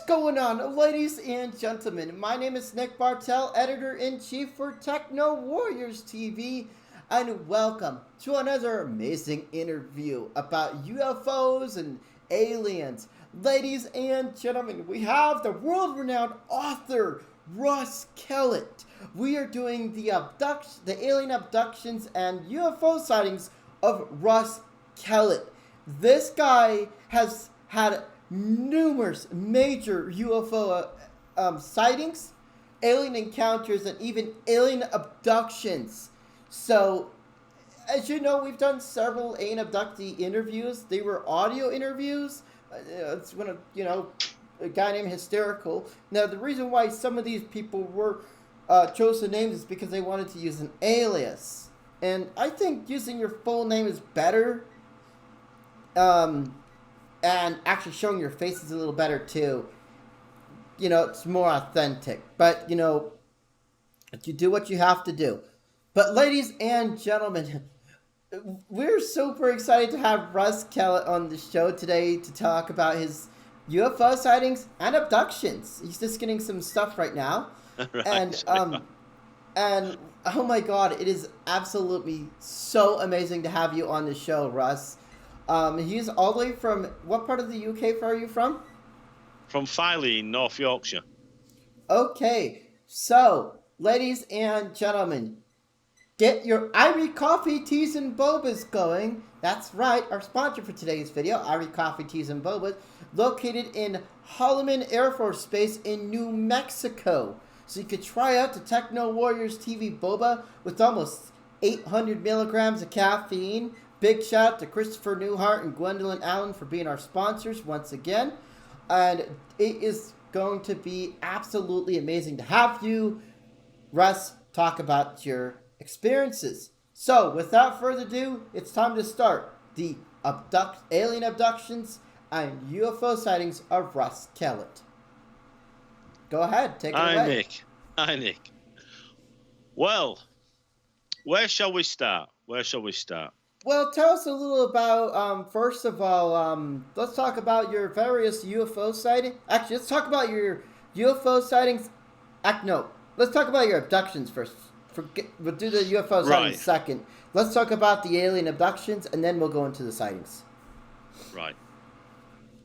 going on, ladies and gentlemen? My name is Nick Bartell, editor-in-chief for Techno Warriors TV, and welcome to another amazing interview about UFOs and aliens. Ladies and gentlemen, we have the world-renowned author Russ Kellett. We are doing the alien abductions and UFO sightings of Russ Kellett. This guy has had numerous major UFO sightings, alien encounters, and even alien abductions. So, as you know, we've done several alien abductee interviews. They were audio interviews. It's when a guy named Hysterical. Now, the reason why some of these people were chosen names is because they wanted to use an alias. And I think using your full name is better. And actually showing your face is a little better too. You know, it's more authentic. But, you do what you have to do. But ladies and gentlemen, we're super excited to have Russ Kellett on the show today to talk about his UFO sightings and abductions. He's just getting some stuff right now. Right. And oh my god, it is absolutely so amazing to have you on the show, Russ. He's all the way from, what part of the UK are you from? From Filey in North Yorkshire. Okay, so, ladies and gentlemen, get your Irie Coffee Teas and Bobas going. That's right, our sponsor for today's video, Irie Coffee Teas and Bobas, located in Holloman Air Force Base in New Mexico. So you could try out the Techno Warriors TV Boba with almost 800 milligrams of caffeine. Big shout out to Christopher Newhart and Gwendolyn Allen for being our sponsors once again. And it is going to be absolutely amazing to have you, Russ, talk about your experiences. So, without further ado, it's time to start the alien abductions and UFO sightings of Russ Kellett. Go ahead, take it away. Hi, Nick. Well, where shall we start? Well, tell us a little about, first of all, let's talk about your various UFO sightings. Actually, let's talk about your UFO sightings. No, let's talk about your abductions first. We'll do the UFO sightings second. Let's talk about the alien abductions, and then we'll go into the sightings. Right.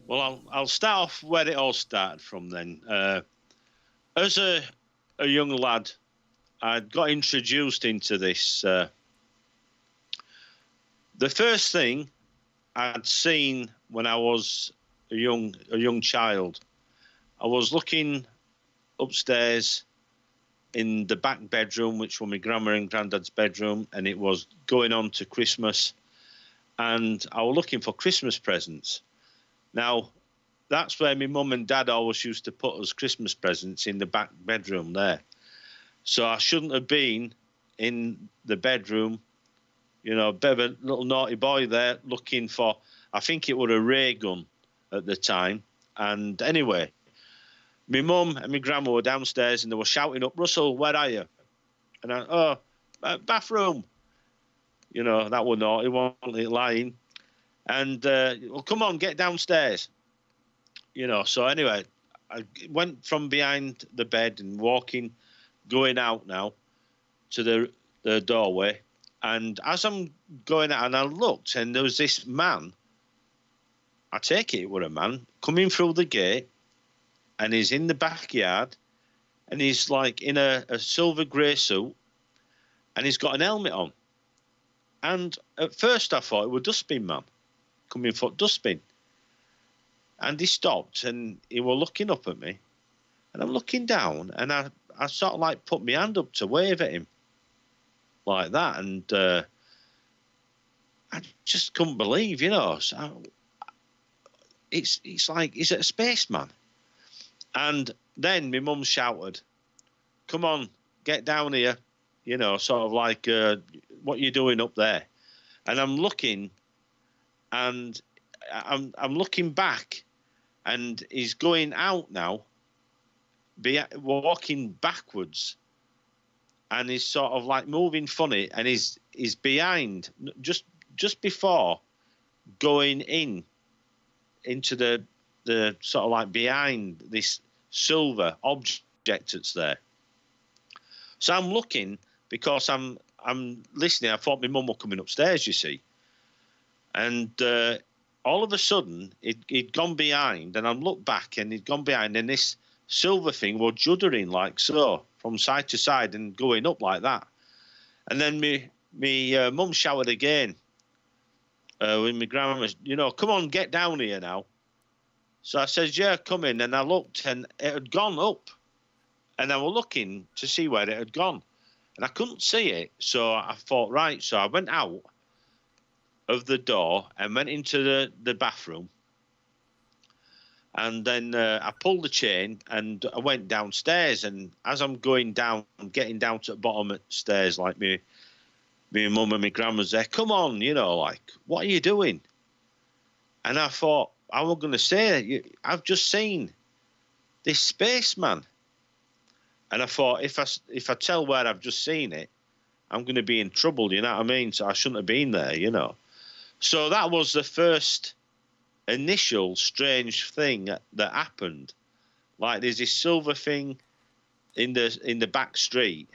Well, I'll start off where it all started from then. As a young lad, I got introduced into this. The first thing I'd seen when I was a young child, I was looking upstairs in the back bedroom, which was my grandma and granddad's bedroom, and it was going on to Christmas, and I was looking for Christmas presents. Now, that's where my mum and dad always used to put us Christmas presents, in the back bedroom there. So I shouldn't have been in the bedroom, a bit of a little naughty boy there looking for, I think it was a ray gun at the time. And anyway, my mum and my grandma were downstairs and they were shouting up, "Russell, where are you?" And bathroom. That was naughty, wasn't lying. And, well, come on, get downstairs. So anyway, I went from behind the bed and going out now to the doorway. And as I'm going out, and I looked, and there was this man, I take it was a man, coming through the gate, and he's in the backyard, and he's like in a silver grey suit, and he's got an helmet on. And at first I thought it was a dustbin man, coming for dustbin. And he stopped, and he was looking up at me, and I'm looking down, and I sort of like put my hand up to wave at him. Like that, and I just couldn't believe, So it's like, is it a spaceman? And then my mum shouted, "Come on, get down here," sort of like, "What are you doing up there?" And I'm looking, and I'm looking back, and he's going out now, walking backwards. And he's sort of like moving funny, and he's behind, just before going into the the sort of like behind this silver object that's there. So I'm looking because I'm listening. I thought my mum was coming upstairs, you see. And all of a sudden, he'd gone behind, and I looked back, and he'd gone behind, and this silver thing was juddering like so, from side to side and going up like that. And then me mum shouted again with my grandma, come on, get down here now. So I said, yeah, come in. And I looked, and it had gone up. And I was looking to see where it had gone. And I couldn't see it. So I thought, right. So I went out of the door and went into the bathroom. And then I pulled the chain and I went downstairs. And as I'm going down, I'm getting down to the bottom of the stairs, like me and mum and my grandma's there. Come on, like, what are you doing? And I thought, I was going to say, I've just seen this spaceman. And I thought, if I tell where I've just seen it, I'm going to be in trouble, you know what I mean? So I shouldn't have been there, So that was the first initial strange thing that happened. Like, there's this silver thing in the back street.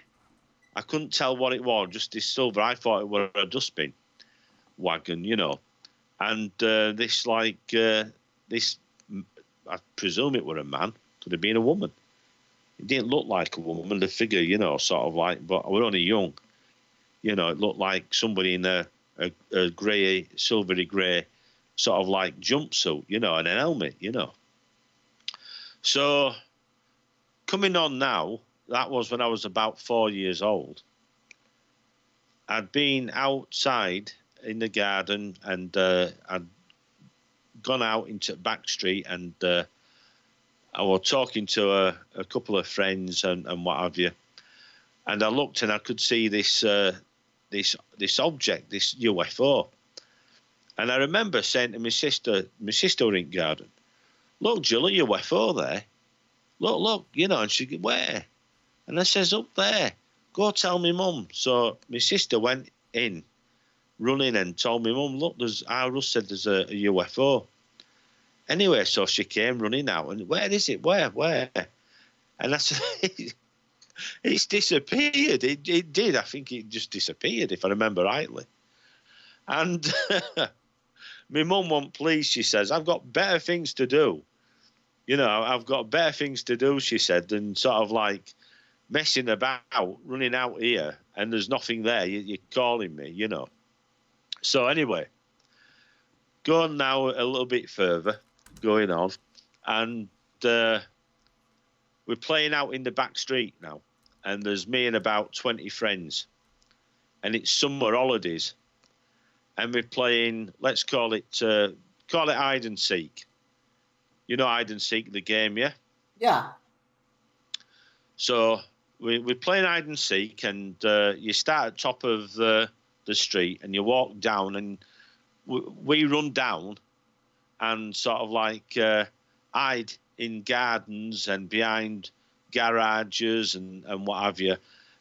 I couldn't tell what it was, just this silver. I thought it was a dustbin wagon, And this, I presume it were a man, could have been a woman. It didn't look like a woman, the figure, sort of like, but I was only young. It looked like somebody in a grey, silvery grey, sort of like jumpsuit, and an helmet, So, coming on now, that was when I was about 4 years old. I'd been outside in the garden, and I'd gone out into the back street, and I was talking to a couple of friends and what have you. And I looked, and I could see this object, this UFO. And I remember saying to my sister in garden, look, Jill, a UFO there. Look, and she said, where? And I says, up there. Go tell me mum. So my sister went in, running, and told me mum, look, Russ said there's a UFO. Anyway, so she came running out, and where is it? Where? And I said, it's disappeared. It did. I think it just disappeared, if I remember rightly. And my mum wasn't pleased, she says. I've got better things to do. I've got better things to do, she said, than sort of like messing about, running out here, and there's nothing there. You're calling me, So anyway, going now a little bit further, going on, and we're playing out in the back street now, and there's me and about 20 friends, and it's summer holidays, and we're playing, let's call it hide and seek. Hide and seek, the game, yeah? Yeah. So we're playing hide and seek, and you start at top of the street, and you walk down, and we run down and sort of like hide in gardens and behind garages and what have you.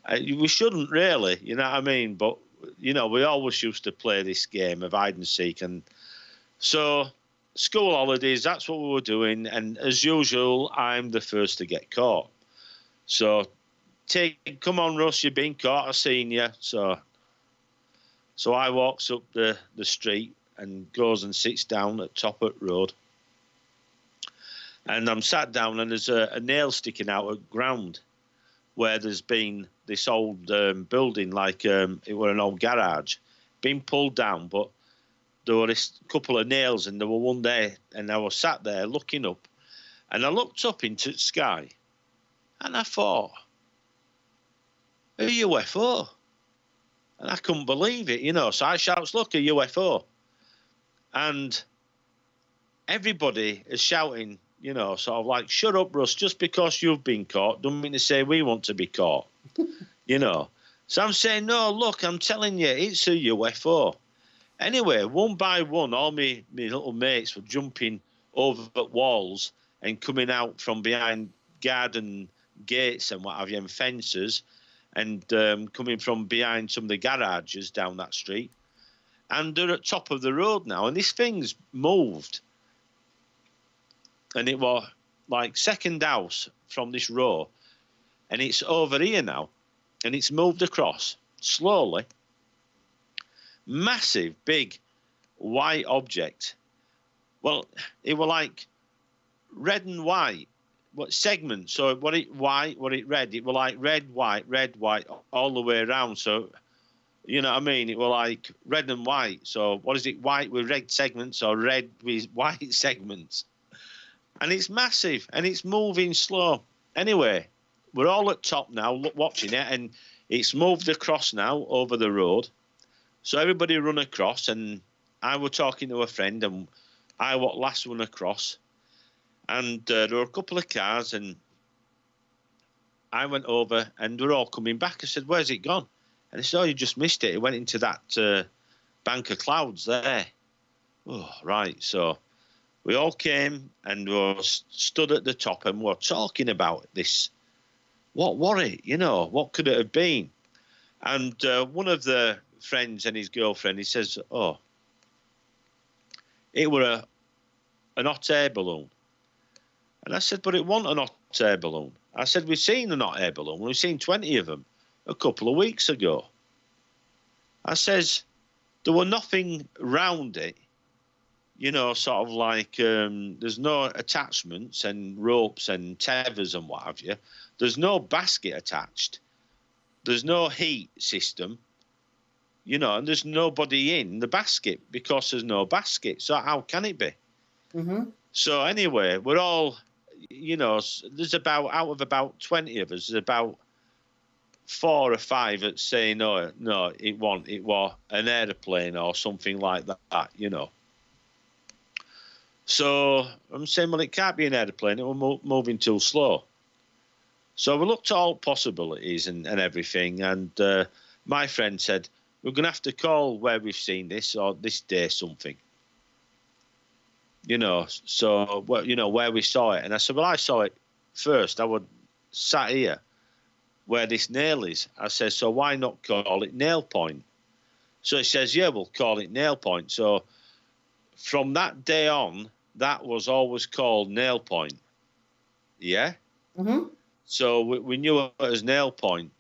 We shouldn't really, you know what I mean? But, we always used to play this game of hide and seek. And so school holidays, that's what we were doing. And as usual, I'm the first to get caught. So come on, Russ, you've been caught. I've seen you. So I walks up the street and goes and sits down at top of the road. And I'm sat down, and there's a nail sticking out of the ground where there's been this old building, like it were an old garage, been pulled down, but there were this couple of nails, and there were one there, and I was sat there looking up, and I looked up into the sky, and I thought, a UFO. And I couldn't believe it, So I shouts, look, a UFO. And everybody is shouting, sort of like, shut up, Russ, just because you've been caught don't mean to say we want to be caught, So I'm saying, no, look, I'm telling you, it's a UFO. Anyway, one by one, all my little mates were jumping over at walls and coming out from behind garden gates and what have you, and fences, and coming from behind some of the garages down that street. And they're at top of the road now, and this thing's moved and it was like second house from this row, and it's over here now, and it's moved across slowly. Massive, big, white object. Well, it was like red and white. What segment? So what it white, what it red? It was like red, white, all the way around. So, you know what I mean? It was like red and white. So what is it? White with red segments or red with white segments? And it's massive and it's moving slow. Anyway, we're all at top now watching it, and it's moved across now over the road. So everybody run across, and I were talking to a friend, and I was last one across. And there were a couple of cars, and I went over, and they're all coming back. I said, "Where's it gone?" And they said, "Oh, you just missed it. It went into that bank of clouds there." Oh, right. So we all came and were stood at the top, and we're talking about this. What was it? You know, what could it have been? And one of the friends and his girlfriend, he says, "Oh, it were an hot air balloon." And I said, "But it wasn't an hot air balloon." I said, "We've seen an hot air balloon. We've seen 20 of them a couple of weeks ago." I says, "There were nothing round it, you know, sort of like there's no attachments and ropes and tethers and what have you. There's no basket attached. There's no heat system, you know, and there's nobody in the basket because there's no basket. So how can it be?" Mm-hmm. So anyway, we're all, you know, there's about, out of about 20 of us, there's about 4 or 5 that say, no, it wasn't. It was an aeroplane or something like that, you know. So I'm saying, well, it can't be an aeroplane. It was moving too slow. So we looked at all possibilities and everything. And my friend said, "We're going to have to call where we've seen this or this day something. You know, so, well, you know, where we saw it." And I said, "Well, I saw it first. I would sat here where this nail is." I said, "So why not call it Nail Point?" So he says, "Yeah, we'll call it Nail Point." So from that day on, that was always called Nail Point. Yeah? Mm-hmm. So we knew it as Nail Point.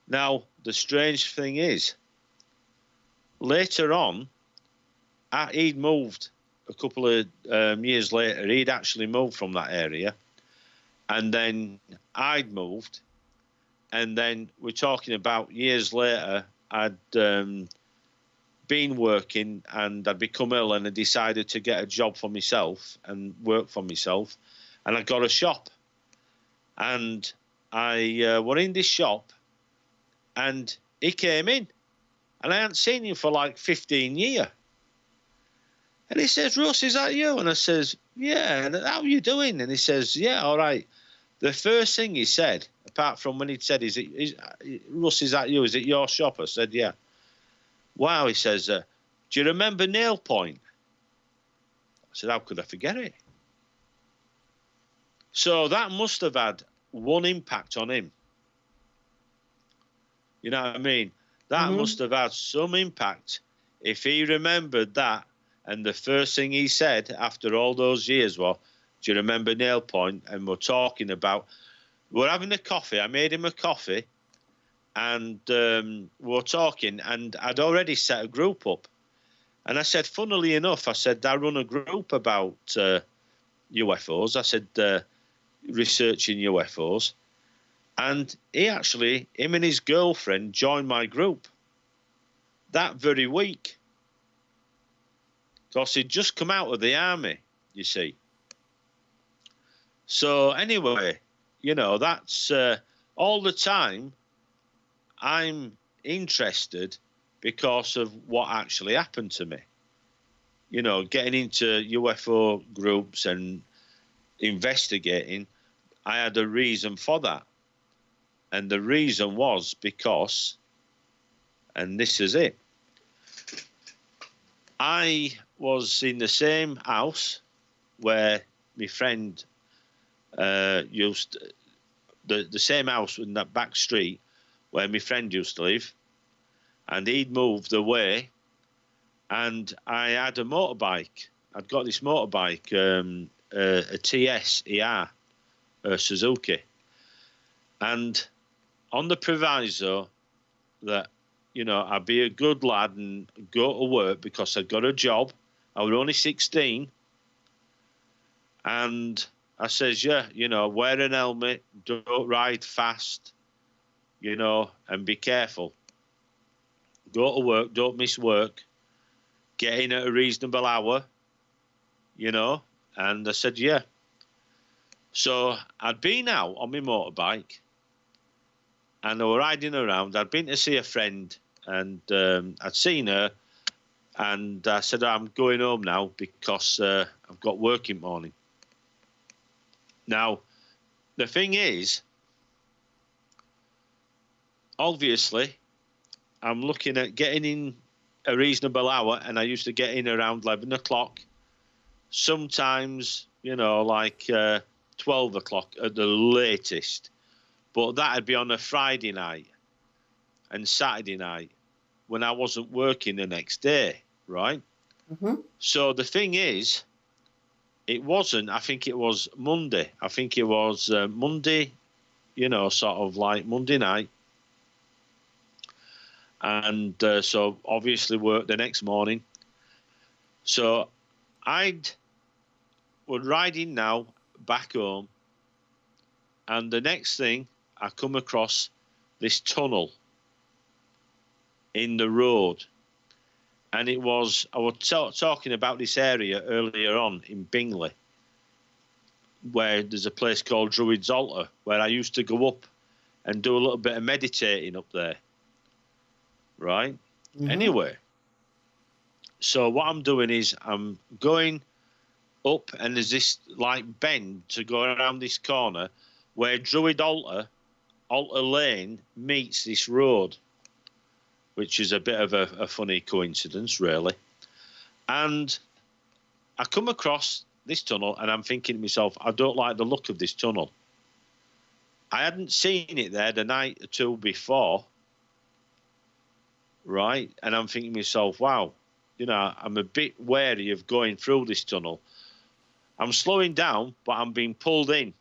Now, the strange thing is, later on, he'd moved a couple of years later. He'd actually moved from that area. And then I'd moved. And then we're talking about years later, I'd been working and I'd become ill, and I decided to get a job for myself and work for myself. And I got a shop. And I were in this shop, and he came in. And I hadn't seen him for like 15 years. And he says, "Russ, is that you?" And I says, "Yeah." And "How are you doing?" And he says, "Yeah, all right." The first thing he said, apart from when he'd said, "Russ, is that you? Is it your shop?" I said, "Yeah." "Wow," he says, "do you remember Nail Point?" I said, "How could I forget it?" So that must have had one impact on him. You know what I mean? That Mm-hmm. must have had some impact if he remembered that. And the first thing he said after all those years was, "Do you remember Nail Point?" And we're talking about, we're having a coffee. I made him a coffee, and we're talking, and I'd already set a group up. And I said, funnily enough, I said, I run a group about UFOs. I said, researching UFOs. And him and his girlfriend joined my group that very week. Because he'd just come out of the army, you see. So anyway, you know, that's all the time I'm interested because of what actually happened to me. You know, getting into UFO groups and investigating, I had a reason for that. And the reason was because, and this is it, I was in the same house where my friend the same house in that back street where my friend used to live, and he'd moved away, and I had a motorbike. I'd got this motorbike, a TS ER, Suzuki, and on the proviso that, you know, I'd be a good lad and go to work because I got a job. I was only 16. And I says, yeah, you know, wear an helmet, don't ride fast, you know, and be careful. Go to work, don't miss work. Get in at a reasonable hour, you know. And I said, yeah. So I'd been out on my motorbike and I was riding around. I'd been to see a friend and I'd seen her and I said, I'm going home now because I've got work in the morning. Now, the thing is, obviously, I'm looking at getting in a reasonable hour, and I used to get in around 11 o'clock. Sometimes, you know, like 12 o'clock at the latest. But that'd be on a Friday night and Saturday night when I wasn't working the next day, right? Mm-hmm. So the thing is, it wasn't, I think it was Monday. I think it was Monday, you know, sort of like Monday night. And so obviously work the next morning. So was riding now back home. And the next thing, I come across this tunnel in the road. And it was, I was talking about this area earlier on in Bingley, where there's a place called Druid's Altar, where I used to go up and do a little bit of meditating up there. Right? Mm-hmm. Anyway, so what I'm doing is I'm going up and there's this like bend to go around this corner where Druid Altar Lane meets this road, which is a bit of a funny coincidence, really. And I come across this tunnel and I'm thinking to myself, I don't like the look of this tunnel. I hadn't seen it there the night or two before, right? And I'm thinking to myself, wow, you know, I'm a bit wary of going through this tunnel. I'm slowing down, but I'm being pulled in.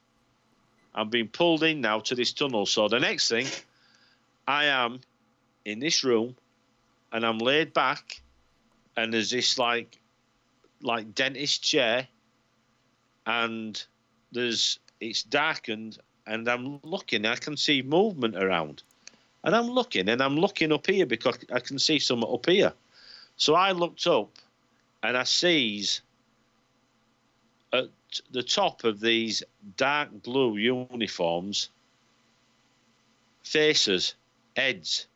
I'm being pulled in now to this tunnel. So the next thing, I am in this room and I'm laid back and there's this like dentist chair and it's darkened and I'm looking, I can see movement around. And I'm looking up here because I can see something up here. So I looked up and I sees at the top of these dark blue uniforms, faces, heads.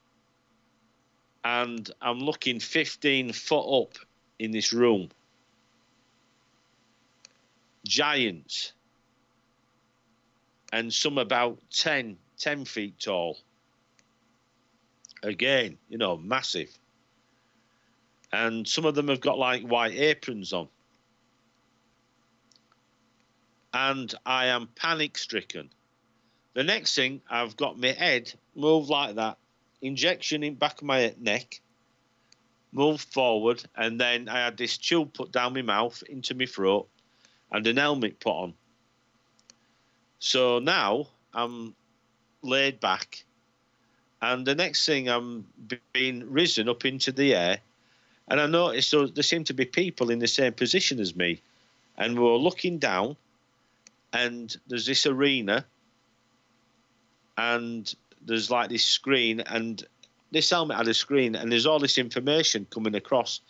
And I'm looking 15 foot up in this room. Giants. And some about 10 feet tall. Again, you know, massive. And some of them have got like white aprons on. And I am panic stricken. The next thing, I've got my head moved like that, injection in back of my neck, moved forward, and then I had this tube put down my mouth into my throat and an helmet put on. So now I'm laid back. And the next thing, I'm being risen up into the air. And I noticed there seemed to be people in the same position as me. And we were looking down. And there's this arena. And there's like this screen. And this helmet had a screen. And there's all this information coming across.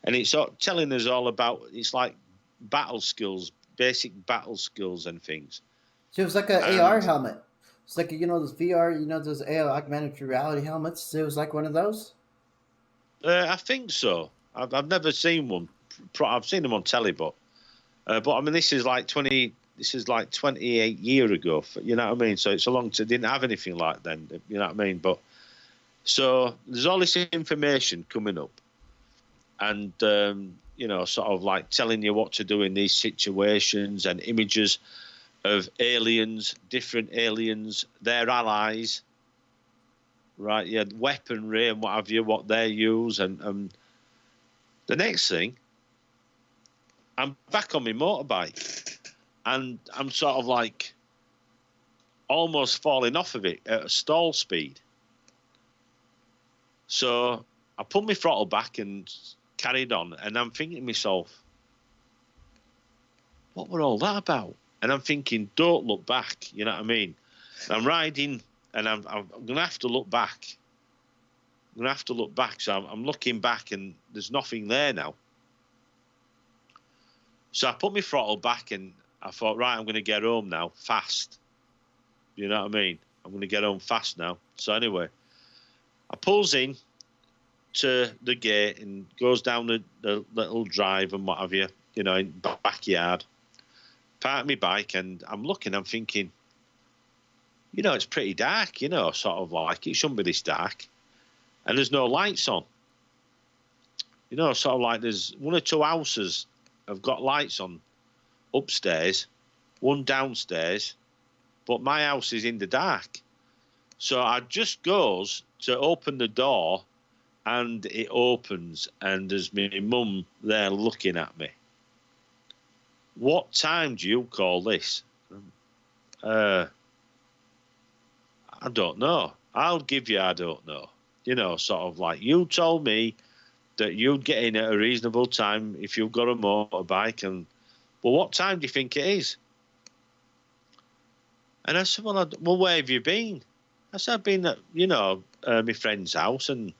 And it's telling us all about, it's like battle skills, basic battle skills and things. So it was like an AR helmet. It's like, you know, those VR, you know, those AR augmented reality helmets. It was like one of those? I think so. I've never seen one. I've seen them on telly, but I mean, this is like 28 years ago. You know what I mean? So it's a long time. Didn't have anything like then. You know what I mean? But so there's all this information coming up, and you know, sort of like telling you what to do in these situations, and images of aliens, different aliens, their allies, right? Yeah, weaponry and what have you, what they use. And the next thing, I'm back on my motorbike. and I'm sort of like almost falling off of it at a stall speed. So I put my throttle back and carried on, and I'm thinking to myself, what were all that about? And I'm thinking, don't look back, you know what I mean? I'm riding, and I'm going to have to look back. I'm going to have to look back. So I'm looking back, and there's nothing there now. So I put my throttle back, and I thought, right, I'm going to get home now, fast. You know what I mean? I'm going to get home fast now. So anyway, I pulls in to the gate and goes down the little drive and what have you, you know, in backyard. Park my bike, and I'm looking, I'm thinking, you know, it's pretty dark, you know, sort of like, it shouldn't be this dark. And there's no lights on. You know, sort of like there's one or two houses have got lights on upstairs, one downstairs, but my house is in the dark. So I just goes to open the door, and it opens, and there's my mum there looking at me. What time do you call this? I don't know. I'll give you, I don't know. You know, sort of like, you told me that you'd get in at a reasonable time if you've got a motorbike, and well, what time do you think it is? And I said, well, where have you been? I said, I've been at, you know, my friend's house. And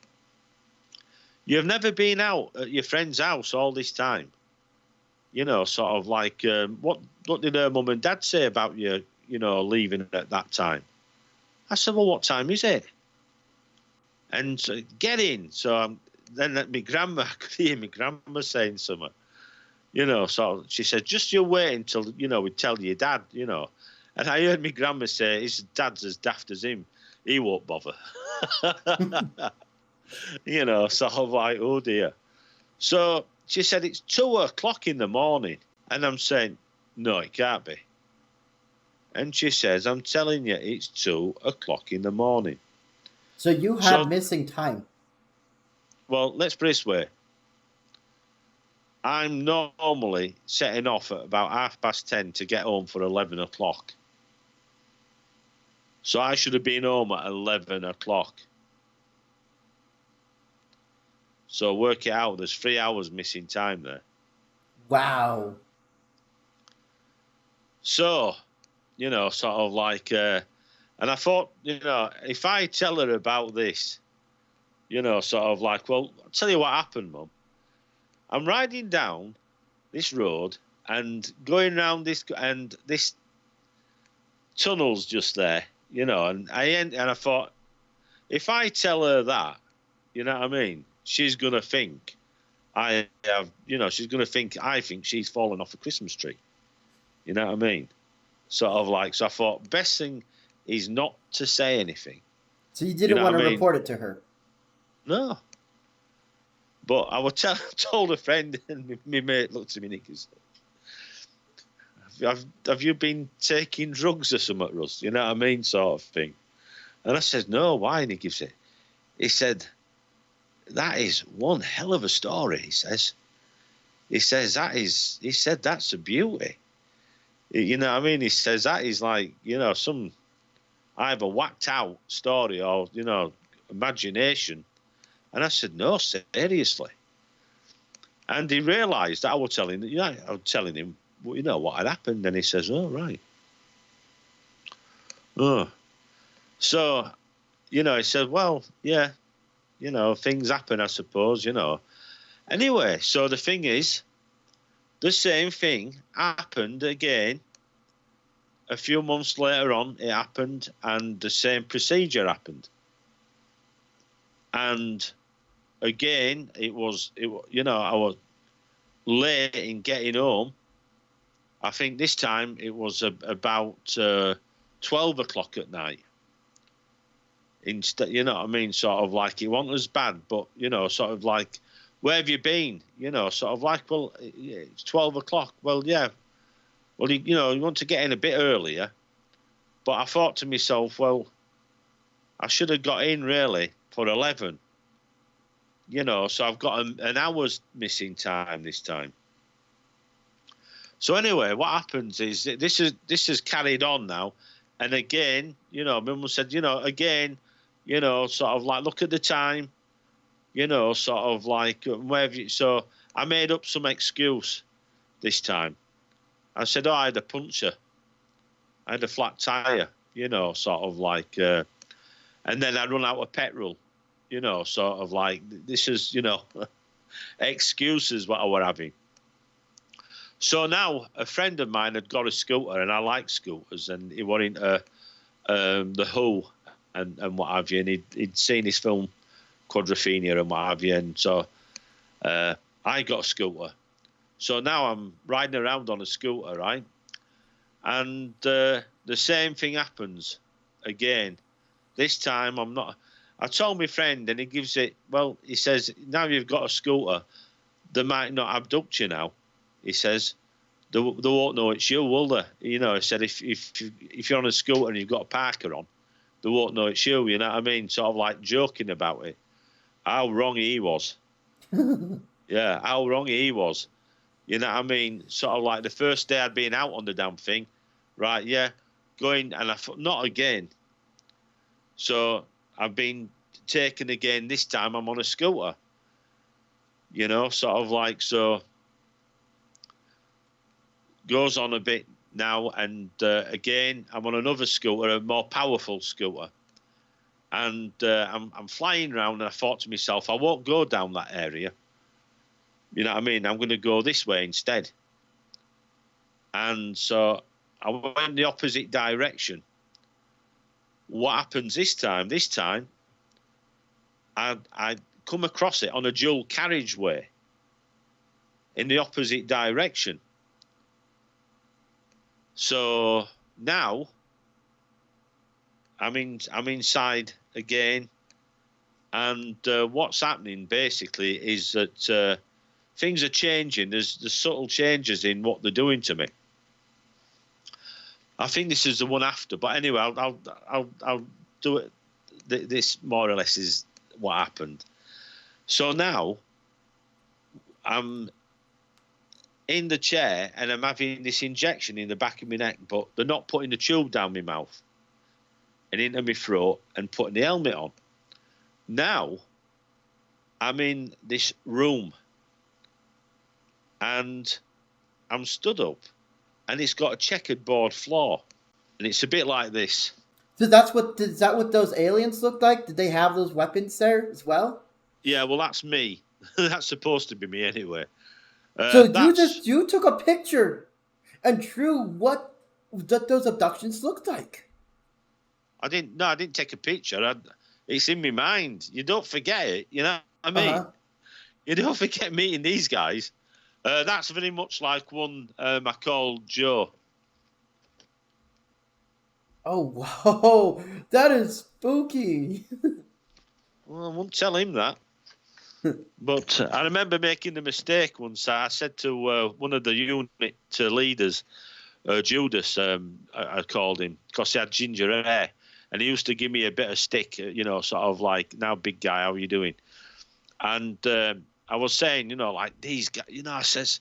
you've never been out at your friend's house all this time? You know, sort of like, what did her mum and dad say about you, you know, leaving at that time? I said, well, what time is it? And so, get in. So then my grandma, I could hear my grandma saying something. You know, so she said, just you wait until, you know, we tell your dad, you know. And I heard my grandma say, his dad's as daft as him. He won't bother. You know, sort of like, oh dear. So she said, it's 2 o'clock in the morning. And I'm saying, no, it can't be. And she says, I'm telling you, it's 2 o'clock in the morning. So you had missing time. Well, let's put it this way. I'm normally setting off at about 10:30 to get home for 11 o'clock. So I should have been home at 11 o'clock. So work it out. There's 3 hours missing time there. Wow. So, you know, sort of like, and I thought, you know, if I tell her about this, you know, sort of like, well, I'll tell you what happened, Mum. I'm riding down this road and going around this, and this tunnel's just there, you know, and I thought, if I tell her that, you know what I mean, she's going to think I have, you know, she's going to think I think she's fallen off a Christmas tree. You know what I mean? Sort of like, so I thought, best thing is not to say anything. So you didn't want to report it to her? No. But I would told a friend, and my mate looked at me and he said, have you been taking drugs or something, Russ? You know what I mean? Sort of thing. And I said, no, why? And he gives it. He said, that is one hell of a story, he says. He says, that's a beauty. You know what I mean? He says, that is like, you know, some either whacked out story or, you know, imagination. And I said, no, seriously. And he realised that I was telling him, well, you know, what had happened. And he says, oh, right. Oh. So, you know, he said, well, yeah, you know, things happen, I suppose, you know. Anyway, so the thing is, the same thing happened again. A few months later on, it happened, and the same procedure happened. And again, you know, I was late in getting home. I think this time it was about 12 o'clock at night. Instead, you know what I mean? Sort of like, it wasn't as bad, but, you know, sort of like, where have you been? You know, sort of like, well, it's 12 o'clock. Well, yeah. Well, you know, you want to get in a bit earlier. But I thought to myself, well, I should have got in really for 11. You know, so I've got an hour's missing time this time. So anyway, what happens is this is carried on now, and again, you know, my mum said, you know, again, you know, sort of like look at the time, you know, sort of like wherever. So I made up some excuse this time. I said, oh, I had a puncture, I had a flat tire, you know, sort of like, and then I run out of petrol, you know, sort of like this is, you know, excuses what I were having. So now a friend of mine had got a scooter, and I like scooters, and he went into the Who and what have you, and he'd seen his film Quadrophenia and what have you, and so I got a scooter. So now I'm riding around on a scooter, right? And the same thing happens again. This time I'm not. I told my friend, and he gives it. Well, he says now you've got a scooter, they might not abduct you now. He says they won't know it's you, will they? You know, he said if you're on a scooter and you've got a parker on, they won't know it's you. You know what I mean? Sort of like joking about it. How wrong he was. Yeah, how wrong he was. You know what I mean? Sort of like the first day I'd been out on the damn thing, right? Yeah, going, and I thought not again. So I've been taken again. This time I'm on a scooter. You know, sort of like, so goes on a bit now, and again I'm on another scooter, a more powerful scooter, and I'm flying around, and I thought to myself, I won't go down that area. You know what I mean? I'm going to go this way instead. And so I went the opposite direction. What happens this time? This time I come across it on a dual carriageway in the opposite direction. So now I'm inside again, and what's happening basically is that things are changing. There's subtle changes in what they're doing to me. I think this is the one after, but anyway, I'll do it. This more or less is what happened. So now I'm in the chair and I'm having this injection in the back of my neck, but they're not putting the tube down my mouth and into my throat and putting the helmet on. Now I'm in this room and I'm stood up, and it's got a checkered board floor, and it's a bit like this. So is that what those aliens looked like? Did they have those weapons there as well? Yeah, well, that's me. That's supposed to be me anyway. So you took a picture and drew what those abductions looked like. I didn't take a picture. It's in my mind. You don't forget it. You know what I mean? Uh-huh. You don't forget meeting these guys. That's very much like one I called Joe. Oh, whoa. That is spooky. Well, I won't tell him that. But I remember making the mistake once. I said to one of the unit leaders, Judas, I called him, because he had ginger hair. And he used to give me a bit of stick, you know, sort of like, now, big guy, how are you doing? And I was saying, you know, like these guys, you know, I says,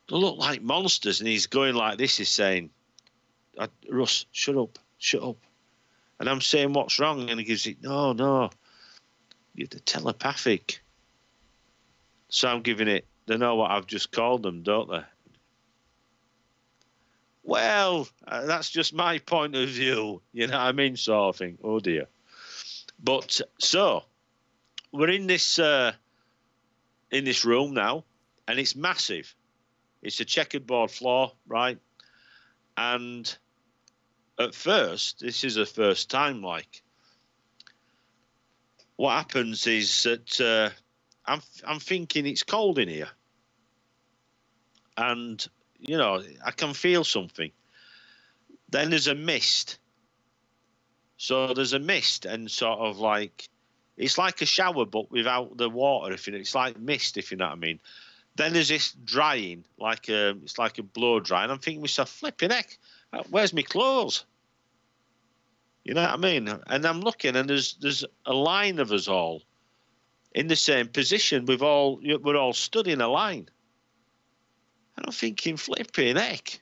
they look like monsters. And he's going like this, he's saying, Russ, shut up. And I'm saying, what's wrong? And he gives it, no, you're telepathic. So I'm giving it, they know what I've just called them, don't they? Well, that's just my point of view, you know what I mean, sort of thing. Oh dear. But so we're in this room now, and it's massive. It's a checkered board floor, right? And at first, this is the first time, like, what happens is that I'm thinking it's cold in here, and you know, I can feel something. Then there's a mist. So there's a mist, and sort of like, it's like a shower, but without the water. It's like mist, if you know what I mean. Then there's this drying, it's like a blow dry, and I'm thinking to myself, flipping heck, where's my clothes? You know what I mean? And I'm looking, and there's a line of us all in the same position. We're all stood in a line. And I'm thinking, flipping heck,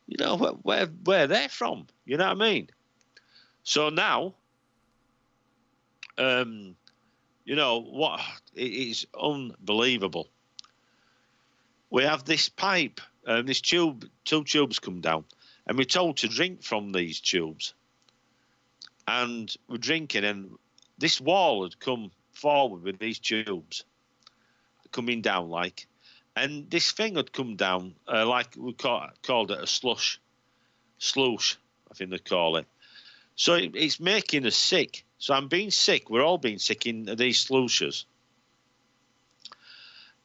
you know, where they're from, you know what I mean? So now, you know, what, it is unbelievable. We have this pipe, this tube, 2 tubes come down, and we're told to drink from these tubes. And we're drinking, and this wall had come forward with these tubes coming down, like, and this thing had come down, like we called it a slush, I think they call it. So it's making us sick. So I'm being sick. We're all being sick in these slushes.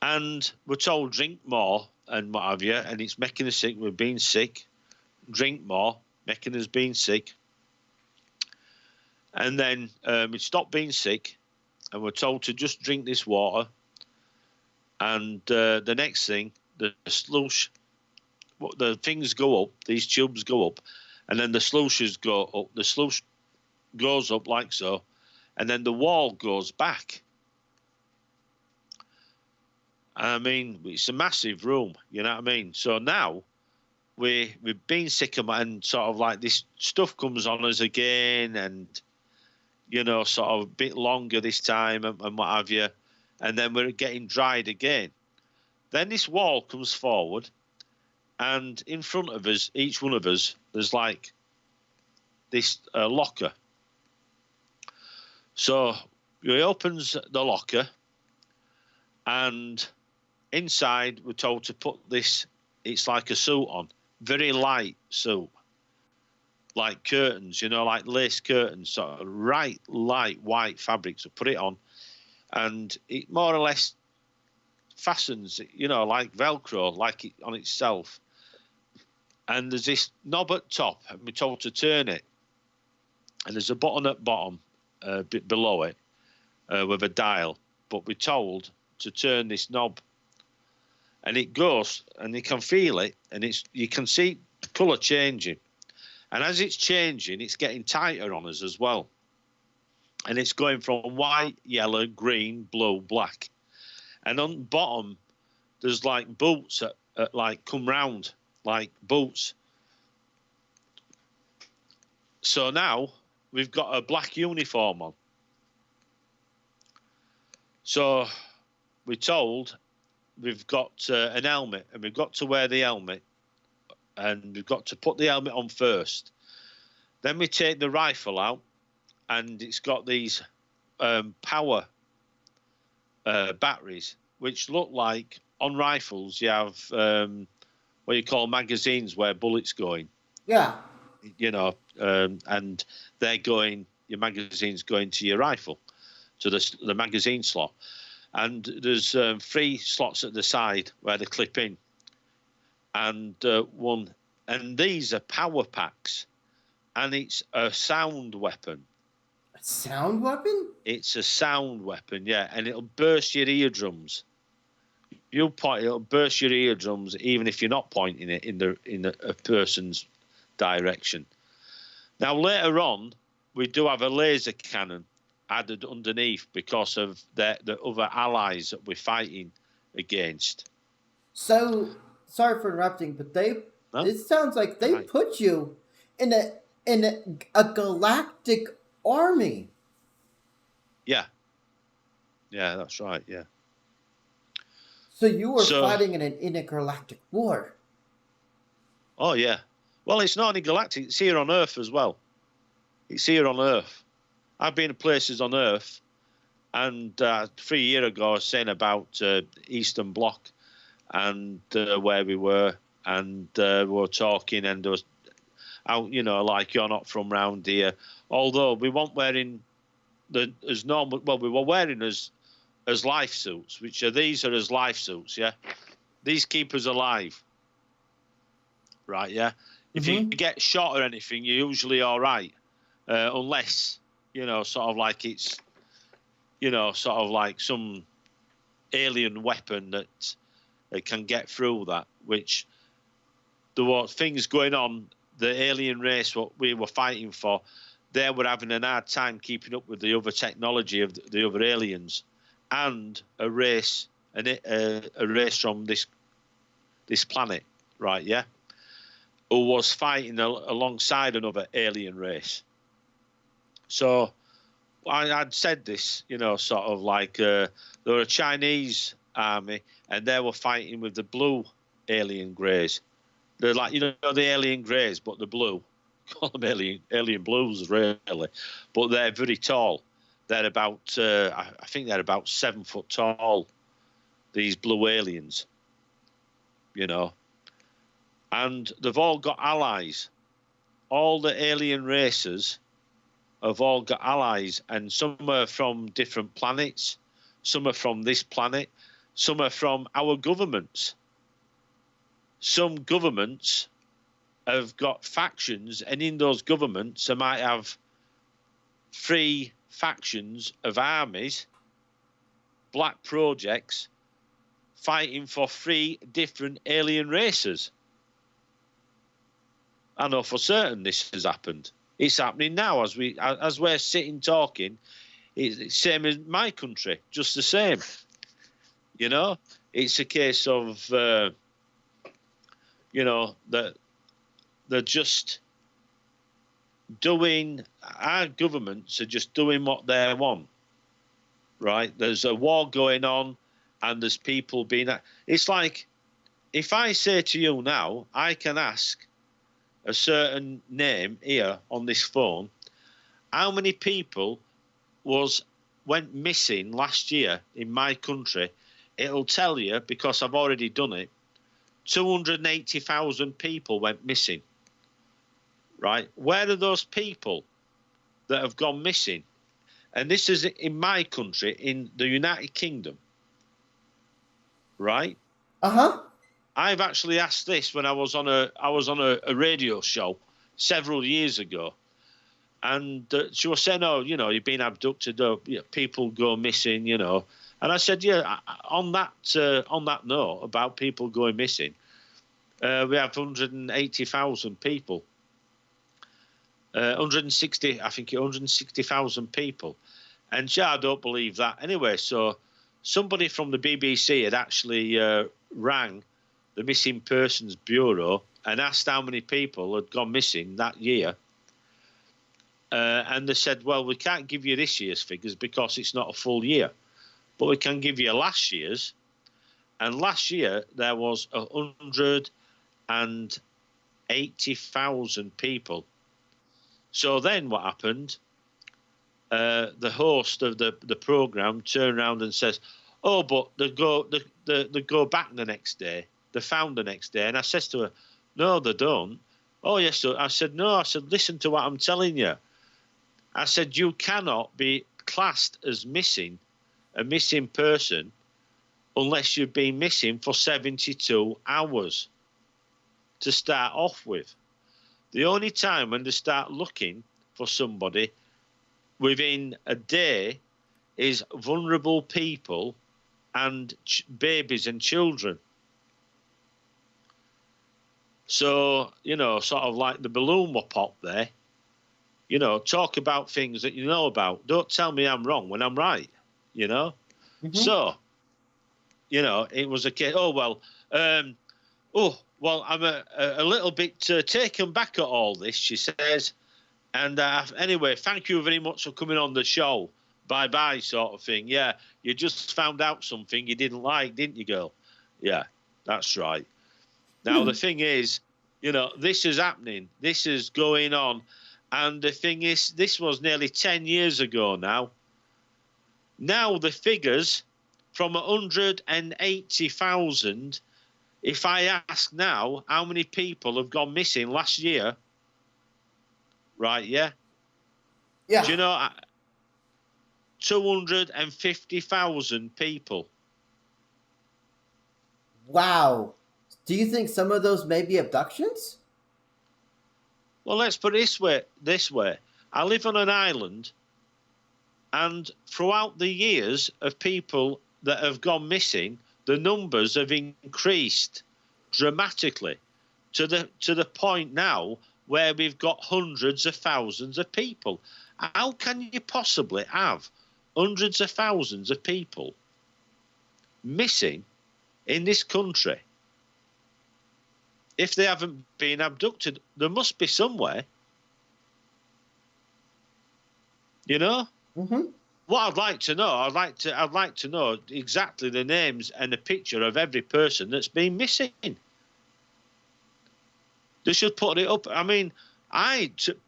And we're told drink more and what have you, and it's making us sick. We're being sick. Drink more, making us being sick. And then we stop being sick, and we're told to just drink this water. And the next thing, the slush, the things go up, these tubes go up, and then the slushes go up. The slush goes up like so, and then the wall goes back. I mean, it's a massive room, you know what I mean? So now we've been sick of, and sort of like this stuff comes on us again, and, you know, sort of a bit longer this time and what have you. And then we're getting dried again. Then this wall comes forward, and in front of us, each one of us, there's like this locker. So he opens the locker, and inside we're told to put this, it's like a suit on, very light suit, like curtains, you know, like lace curtains, sort of light white fabric. So put it on, and it more or less fastens, you know, like Velcro, like it on itself. And there's this knob at top, and we're told to turn it. And there's a button at bottom, a bit below it, with a dial. But we're told to turn this knob, and it goes, and you can feel it, and you can see the colour changing. And as it's changing, it's getting tighter on us as well. And it's going from white, yellow, green, blue, black. And on the bottom, there's like boots that like come round, like boots. So now we've got a black uniform on. So we're told we've got an helmet, and we've got to wear the helmet, and we've got to put the helmet on first. Then we take the rifle out, and it's got these power batteries, which look like on rifles you have what you call magazines where bullets go in. Yeah. You know, and they're going, your magazine's going to your rifle, to the magazine slot. And there's 3 slots at the side where they clip in. And these are power packs. And it's a sound weapon. A sound weapon? It's a sound weapon, yeah. And it'll burst your eardrums. It'll burst your eardrums even if you're not pointing it in a person's direction. Now, later on, we do have a laser cannon added underneath because of the other allies that we're fighting against. So, sorry for interrupting, but it sounds like they put you in a galactic army. Yeah. Yeah, that's right, yeah. So you were fighting in an intergalactic war. Oh, yeah. Well, it's not only galactic, it's here on Earth as well. It's here on Earth. I've been to places on Earth, and 3 years ago I was saying about Eastern Bloc and where we were, and we were talking, and there was, you know, like, you're not from round here. Although we weren't wearing as normal, well, we were wearing as life suits, these are as life suits, yeah? These keep us alive. Right, yeah? If you get shot or anything, you're usually all right. Unless, you know, sort of like it's, you know, sort of like some alien weapon that can get through that, which there were things going on, the alien race, what we were fighting for, they were having a hard time keeping up with the other technology of the other aliens, and a race from this this planet, right? Yeah, who was fighting alongside another alien race. So I'd said this, you know, sort of like there were a Chinese army and they were fighting with the blue alien greys. They're like, you know, the alien greys, but the blue. Call them alien blues, really. But they're very tall. They're about, I think they're about 7 foot tall, these blue aliens, you know. And they've all got allies. All the alien races have all got allies, and some are from different planets, some are from this planet, some are from our governments. Some governments have got factions, and in those governments, they might have 3 factions of armies, black projects, fighting for 3 different alien races. I know for certain this has happened. It's happening now as we're sitting talking. It's same as my country, just the same. You know, it's a case of you know, that they're just doing. Our governments are just doing what they want. Right? There's a war going on, and there's people being. It's like if I say to you now, I can ask a certain name here on this phone, how many people went missing last year in my country? It'll tell you, because I've already done it. 280,000 people went missing. Right? Where are those people that have gone missing? And this is in my country, in the United Kingdom. Right? Uh-huh. I've actually asked this when I was on a radio show several years ago, and she was saying, "Oh, you know, you've been abducted. People go missing, you know." And I said, "Yeah." On that note about people going missing, we have 180,000 people, 160, I think 160,000 people, and yeah, I don't believe that anyway. So somebody from the BBC had actually rang the Missing Persons Bureau and asked how many people had gone missing that year. And they said, well, we can't give you this year's figures because it's not a full year, but we can give you last year's. And last year there was 180,000 people. So then what happened? The host of the program turned around and says, oh, but they go back the next day. They found the next day. And I says to her, no, they don't. Oh, yes. So I said, no. I said, listen to what I'm telling you. I said, you cannot be classed as missing, a missing person, unless you've been missing for 72 hours to start off with. The only time when they start looking for somebody within a day is vulnerable people and babies and children. So, you know, sort of like the balloon will pop there. You know, talk about things that you know about. Don't tell me I'm wrong when I'm right, you know. Mm-hmm. So, you know, it was a case, I'm a little bit taken back at all this, she says. And anyway, thank you very much for coming on the show. Bye-bye sort of thing. Yeah, you just found out something you didn't like, didn't you, girl? Yeah, that's right. Now, the thing is, you know, this is happening. This is going on. And the thing is, this was nearly 10 years ago now. Now the figures from 180,000, if I ask now how many people have gone missing last year, right, yeah? Yeah. Do you know, 250,000 people. Wow. Do you think some of those may be abductions? Well, let's put it this way. I live on an island, and throughout the years of people that have gone missing, the numbers have increased dramatically to the point now where we've got hundreds of thousands of people. How can you possibly have hundreds of thousands of people missing in this country? if they haven't been abducted, there must be somewhere. You know? Mm-hmm. What I'd like to know, I'd like to know exactly the names and the picture of every person that's been missing. They should put it up. I mean,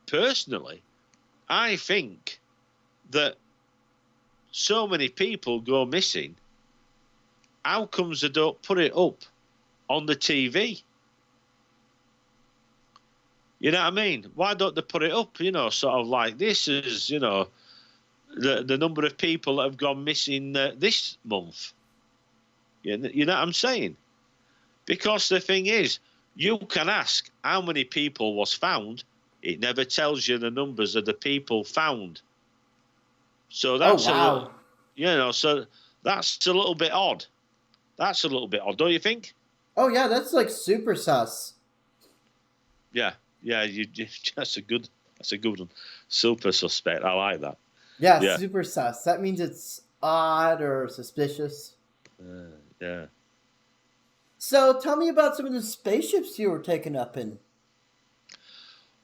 personally, I think that so many people go missing. How comes they don't put it up on the TV? You know what I mean? Why don't they put it up? You know, sort of like this is, you know, the number of people that have gone missing this month. You know what I'm saying? Because the thing is, you can ask how many people was found. It never tells you the numbers of the people found. So that's Oh, wow. so that's a little bit odd. That's a little bit odd, don't you think? Oh, yeah, that's like super sus. Yeah, yeah. That's a good one. Super suspect. I like that. Yeah, Yeah, super sus. That means it's odd or suspicious. yeah. So tell me about some of the spaceships you were taken up in.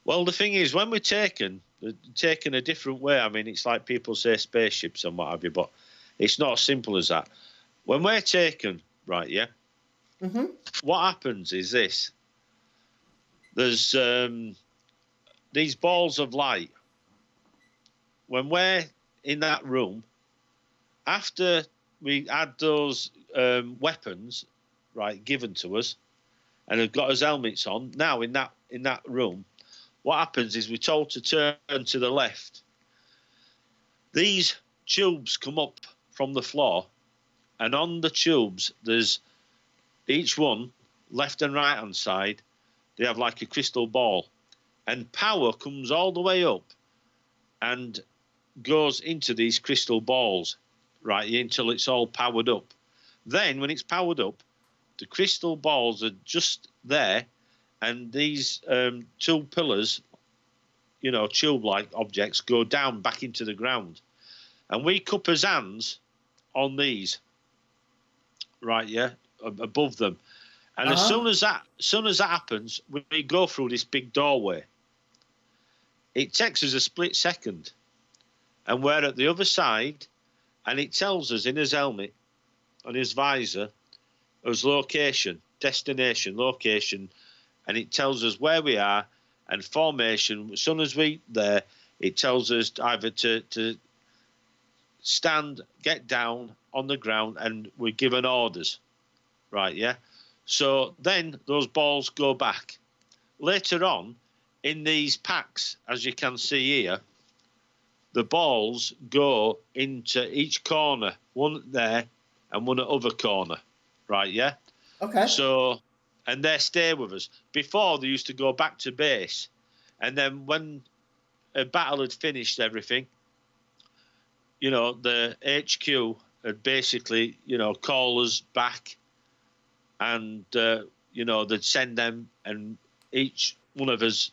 Well, the thing is, when we're taken a different way. I mean, it's like people say spaceships and what have you, but it's not as simple as that. When we're taken, right, yeah, Mm-hmm. what happens is this. There's these balls of light. When we're in that room, after we had those weapons, right, given to us, and have got us helmets on, now in that room, what happens is we're told to turn to the left. These tubes come up from the floor, and on the tubes, there's each one, left and right hand side, they have like a crystal ball. And power comes all the way up and goes into these crystal balls, right, until it's all powered up. Then, when it's powered up, the crystal balls are just there, and these two pillars, you know, tube-like objects, go down back into the ground. And we cup our hands on these, right, yeah, above them. And as Uh-huh. soon as that happens, we go through this big doorway. It takes us a split second, and we're at the other side, and it tells us in his helmet, on his visor, his location, destination, location, and it tells us where we are and formation. As soon as we're there, it tells us either to stand, get down on the ground, and we're given orders, right, yeah? So then those balls go back. Later on, in these packs, as you can see here, the balls go into each corner, one there and one at other corner, right, yeah? Okay. So, and they stay with us. Before, they used to go back to base, and then when a battle had finished everything, you know, the HQ had basically, you know, call us back, and, you know, they'd send them, and each one of us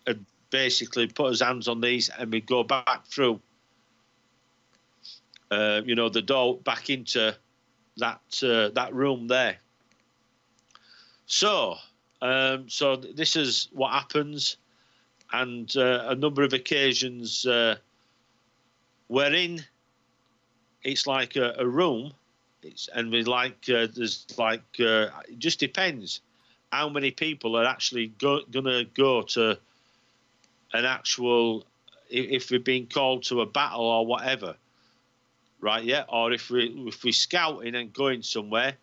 had basically put his hands on these, and we'd go back through, you know, the door back into that room there. So this is what happens, and a number of occasions we're in. It's like a room, and we like there's like it just depends how many people are actually gonna go to an actual, if we've been called to a battle or whatever, right? Yeah, or if we're scouting and going somewhere,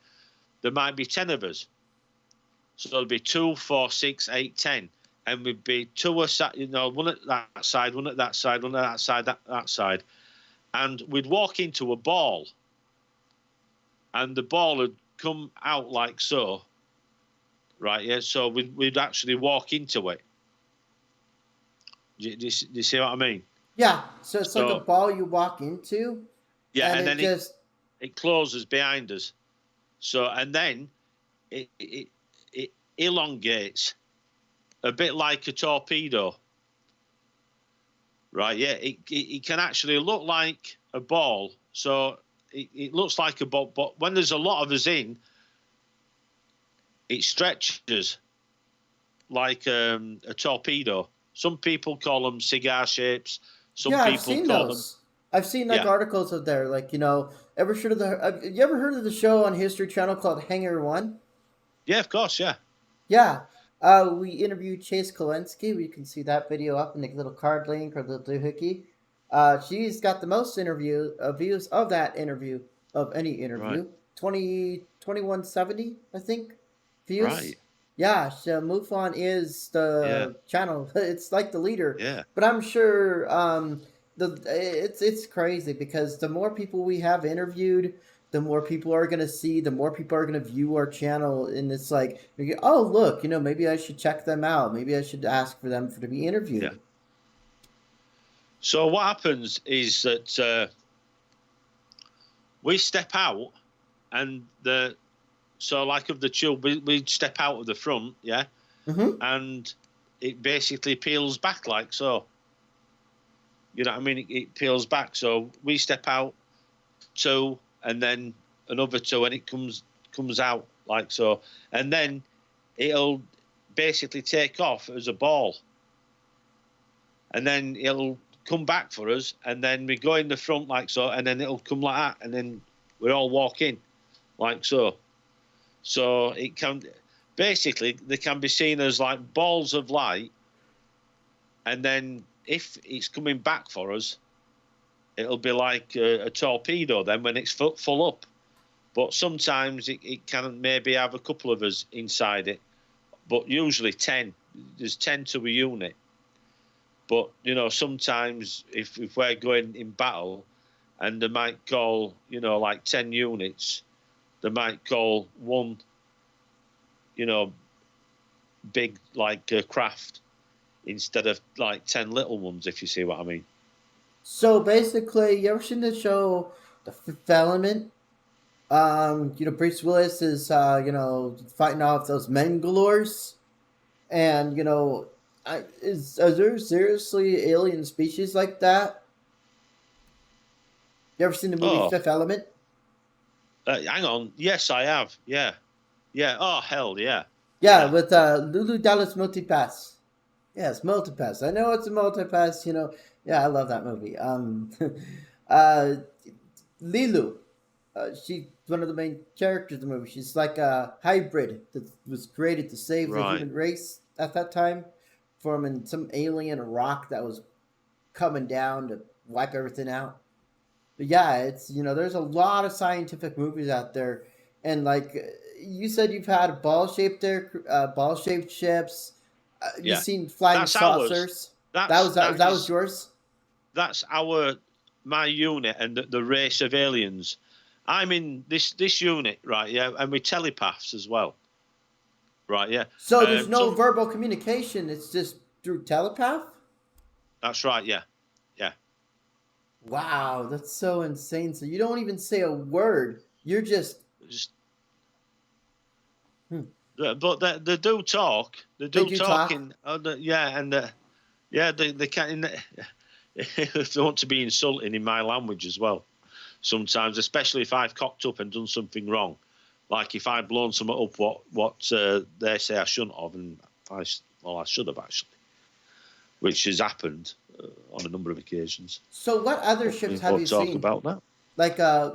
there might be 10 of us. So there'll be 2, 4, 6, 8, 10, and we'd be two aside, you know, one at that side, one at that side, one at that side, that side, and we'd walk into a ball, and the ball would come out like so, right? Yeah, so we'd actually walk into it. Do you see what I mean? Yeah. So it's like a So ball you walk into, yeah, and and it then just. it closes behind us. So and then it elongates a bit like a torpedo, right? Yeah, it can actually look like a ball. So it looks like a ball, but when there's a lot of us in, it stretches like a torpedo. Some people call them cigar shapes. Some Yeah, I've people seen call them. those. I've seen like Yeah. articles of there, like you ever heard of the show on History Channel called Hangar One? Yeah, of course. Yeah. Yeah. We interviewed Chase Kolensky. We can see that video up in the little card link or the doohickey. She's got the most views of that interview, of any Right. interview. 2170, I think, views. Right. Yeah, so MUFON is Yeah. the channel. It's like the leader. Yeah. But I'm sure it's crazy because the more people we have interviewed, the more people are going to see, the more people are going to view our channel. And it's like, oh, look, maybe I should check them out. Maybe I should ask for them to be interviewed. Yeah. So what happens is that we step out, and like of the tube, we step out of the front, yeah, and it basically peels back like so. You know what I mean? It peels back, so we step out, two, and then another two, and it comes out like so, and then it'll basically take off as a ball, and then it'll come back for us, and then we go in the front like so, and then it'll come like that, and then we all walk in like so. So it can basically, they can be seen as like balls of light, and then if it's coming back for us, it'll be like a torpedo then when it's full up. But sometimes it can maybe have a couple of us inside it, but usually 10. There's 10 to a unit. But, sometimes if we're going in battle and they might call, like 10 units, they might call one, big like craft instead of like 10 little ones, if you see what I mean. So basically, you ever seen the show The Fifth Element? Bruce Willis is, fighting off those Mangalores. And, are there seriously alien species like that? You ever seen the movie Fifth Element? Hang on. Yes, I have. Yeah. Yeah. Oh, hell, yeah. Yeah, with Lulu Dallas Multipass. Yes, Multipass. I know it's a Multipass, Yeah, I love that movie. Lilu. She's one of the main characters in the movie. She's like a hybrid that was created to save the human race at that time from some alien rock that was coming down to wipe everything out. But yeah, it's there's a lot of scientific movies out there, and like you said, you've had ball shaped ships. You've seen flying saucers. That was yours. That's my unit and the race of aliens. I'm in this unit, right? Yeah, and we're telepaths as well, right? Yeah. So there's no verbal communication. It's just through telepath. That's right. Yeah. Wow, that's so insane. So you don't even say a word. You're just. But they do talk. They do talking. They can. If they want to be insulting in my language as well, sometimes, especially if I've cocked up and done something wrong, like if I've blown something up what they say I shouldn't have, and I should have actually, which has happened on a number of occasions. So what other ships have you seen? Talk about that.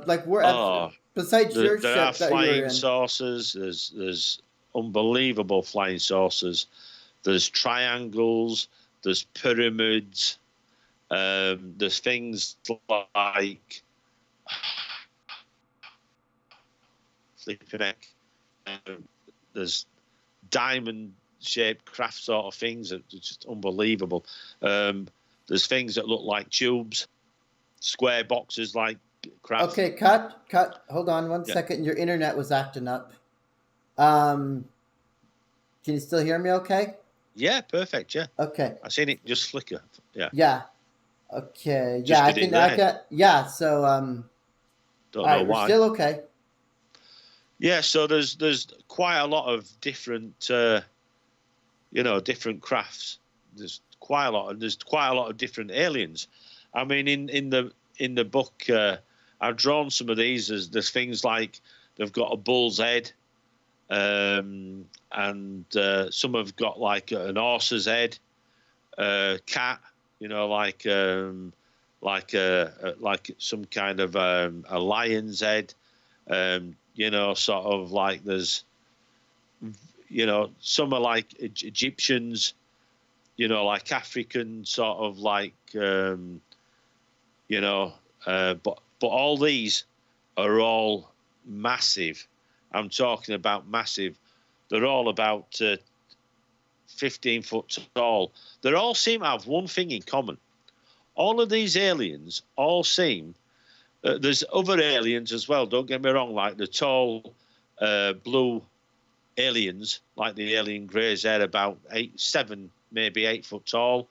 Like where besides your ship there are that you're in? flying saucers. There's unbelievable flying saucers. There's triangles. There's pyramids. There's things like flipping heck. There's diamond-shaped craft sort of things that are just unbelievable. There's things that look like tubes, square boxes like craft. Okay, cut. Hold on one second. Your internet was acting up. Can you still hear me okay? Yeah, perfect, yeah. Okay. I seen it just flicker. Yeah. Yeah. Okay. Just I can yeah, so don't know why. We're still okay. Yeah, so there's quite a lot of different different crafts. There's quite a lot of different aliens. I mean in the book I've drawn some of these. There's things like they've got a bull's head, and some have got like an horse's head, cat, you know, like some kind of a lion's head, you know, sort of like there's, you know, some are like Egyptians, you know, like African sort of like, you know, but all these are all massive. I'm talking about massive. They're all about 15 foot tall. They all seem to have one thing in common. All of these aliens all seem. There's other aliens as well. Don't get me wrong, like the tall blue aliens, like the alien greys. They're about 7, maybe 8 foot tall.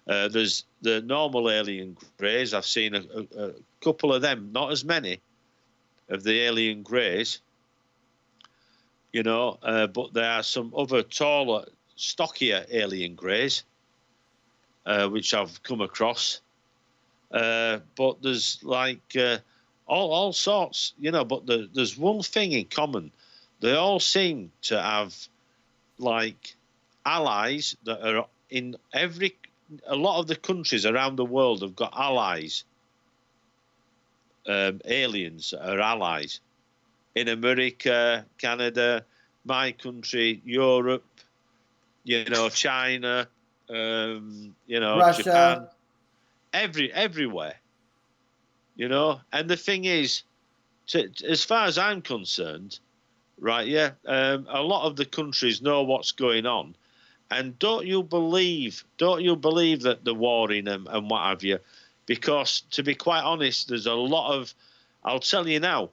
There's the normal alien greys. I've seen a couple of them, not as many of the alien greys, you know, but there are some other taller, stockier alien greys, which I've come across. But there's like all sorts, you know, but there's one thing in common. They all seem to have like allies that are in a lot of the countries around the world have got allies, aliens that are allies. In America, Canada, my country, Europe, you know, China, you know, Russia. Japan, everywhere, you know. And the thing is, as far as I'm concerned, right, yeah, a lot of the countries know what's going on. And don't you believe that the war in them and what have you? Because to be quite honest, there's a lot of, I'll tell you now,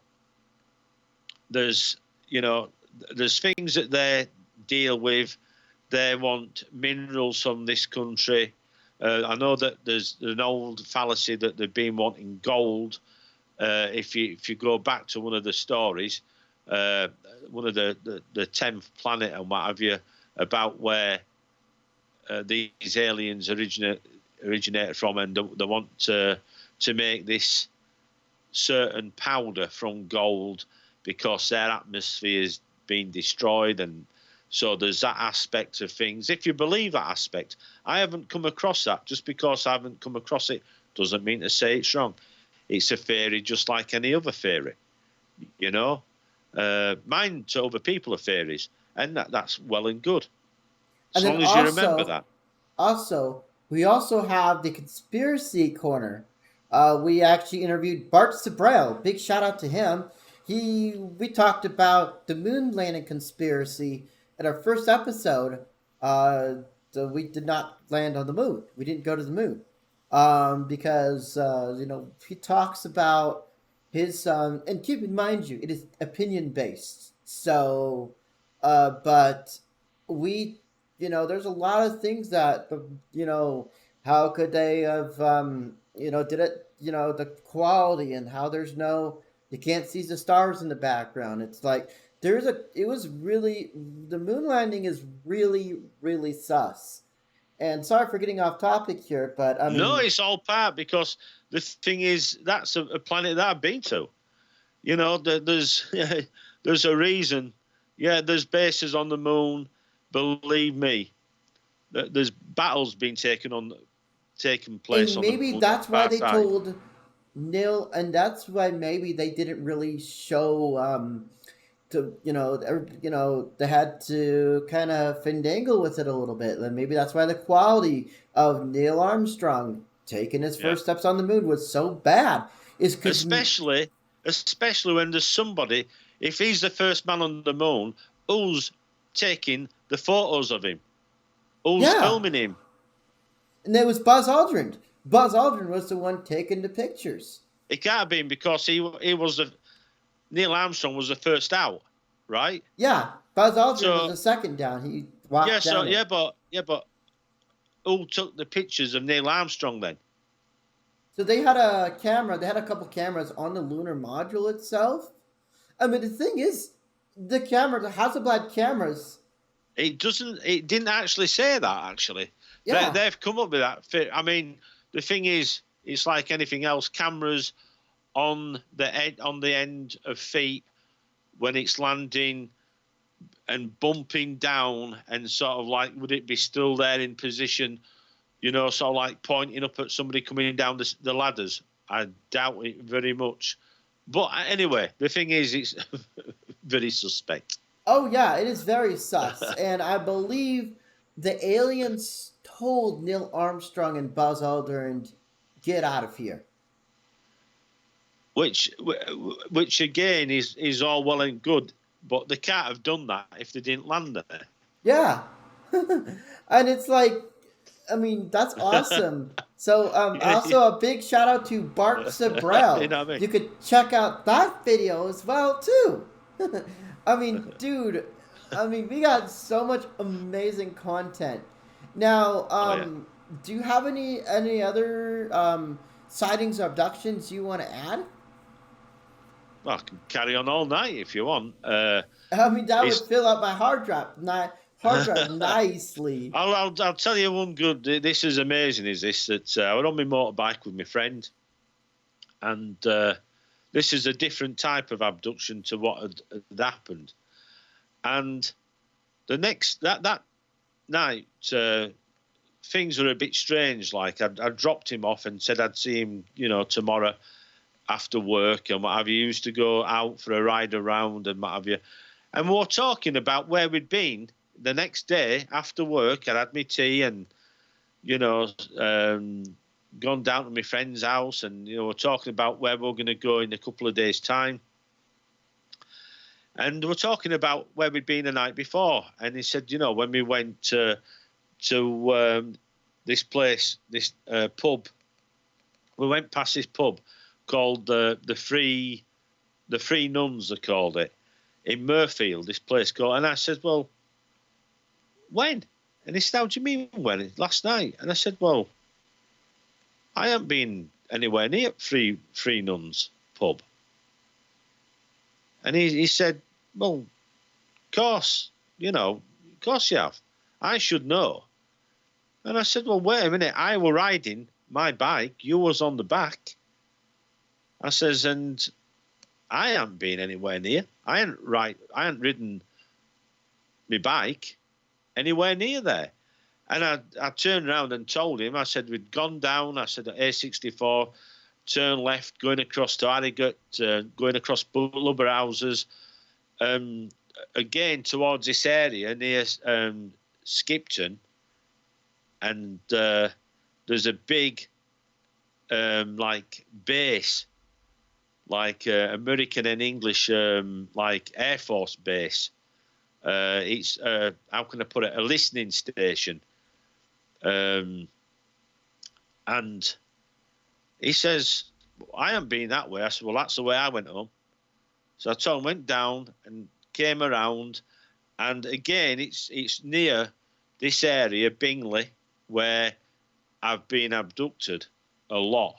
there's, you know, there's things that they deal with. They want minerals from this country. I know that there's an old fallacy that they've been wanting gold. If you go back to one of the stories, one of the 10th planet and what have you, about where these aliens originate from, and they want to make this certain powder from gold because their atmosphere has been destroyed, and so there's that aspect of things. If you believe that aspect, I haven't come across that. Just because I haven't come across it doesn't mean to say it's wrong. It's a theory just like any other theory, you know. Mine to other people are theories, and that's well and good, And as then long as you remember that. we also have the conspiracy corner. We actually interviewed Bart Sabrell. Big shout out to him. We talked about the moon landing conspiracy in our first episode. So we did not land on the moon. We didn't go to the moon because you know, he talks about his and keep in mind you, it is opinion based. So, but we, you know, there's a lot of things that, you know, how could they have, you know, did it, you know, the quality and how there's no, you can't see the stars in the background. It's like it was really, the moon landing is really, really sus. And sorry for getting off topic here, but I No, mean, it's all part, because the thing is, that's a planet that I've been to. You know, there's there's a reason. Yeah, there's bases on the moon. Believe me, there's battles being taken place and on the maybe moon. that's why Far they side. told Neil, and that's why maybe they didn't really show to, you know, they had to kind of finagle with it a little bit, and maybe that's why the quality of Neil Armstrong taking his Yeah, first steps on the moon was so bad. Is because especially when there's somebody. If he's the first man on the moon, who's taking the photos of him? Who's yeah, filming him? and there was Buzz Aldrin. Buzz Aldrin was the one taking the pictures. It can't have been, because he was the Neil Armstrong was the first out, right? Yeah, Buzz Aldrin was So the second down. He yeah, walked so down it. but who took the pictures of Neil Armstrong then? So they had a camera. They had a couple cameras on the lunar module itself. I mean, the thing is, the camera, the Hasselblad cameras. It doesn't. It didn't actually say that. Actually, Yeah, they've come up with that. I mean, the thing is, it's like anything else. Cameras on the end of feet when it's landing, and bumping down and sort of like, would it be still there in position, sort of like pointing up at somebody coming down the ladders? I doubt it very much. But anyway, the thing is, it's very suspect. Oh yeah, it is very sus, and I believe the aliens told Neil Armstrong and Buzz Aldrin, "Get out of here." Which again is all well and good, but they can't have done that if they didn't land there. Yeah, and it's like, I mean, that's awesome. So, also a big shout out to Bart Sabrell. You know what I mean? You could check out that video as well too. I mean, dude, I mean, we got so much amazing content. Now, do you have any other sightings or abductions you want to add? Well, I can carry on all night if you want. I mean, that would fill up my hard drive nicely. I'll tell you one good. This is amazing. Is this that I was on my motorbike with my friend, and this is a different type of abduction to what had happened. And the next that night, things were a bit strange. Like I dropped him off and said I'd see him, tomorrow after work and what have you. Used to go out for a ride around and what have you. And we were talking about where we'd been the next day after work. I had my tea and, gone down to my friend's house and, we're talking about where we're going to go in a couple of days' time. And we're talking about where we'd been the night before. And he said, when we went to this place, this pub, we went past this pub called the Free Nuns, they called it, in Murfield, this place called. And I said, well, when? And he said, how do you mean when? Last night. And I said, well, I haven't been anywhere near Free Nuns pub. And he said, well, of course you have. I should know. And I said, well, wait a minute. I were riding my bike. You was on the back. I says, and I haven't been anywhere near. I hadn't ridden my bike anywhere near there. And I turned around and told him, I said, we'd gone down, I said, at A64, turn left, going across to Harrogate, going across Lubber Houses, again towards this area near Skipton. And there's a big, like, base, like American and English, like Air Force base. It's, how can I put it, a listening station. And he says, I haven't been that way. I said, well, that's the way I went home. So I told him, went down and came around. And again, it's near this area, Bingley, where I've been abducted a lot.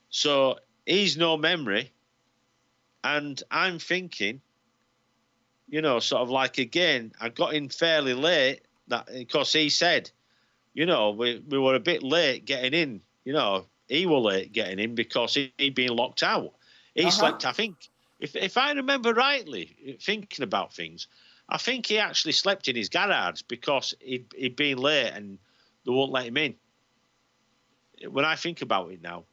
So he's no memory. And I'm thinking, sort of like, again, I got in fairly late, because he said, we were a bit late getting in. He were late getting in because he'd been locked out. He slept, I think, if I remember rightly, thinking about things, I think he actually slept in his garage because he'd been late and they won't let him in. When I think about it now,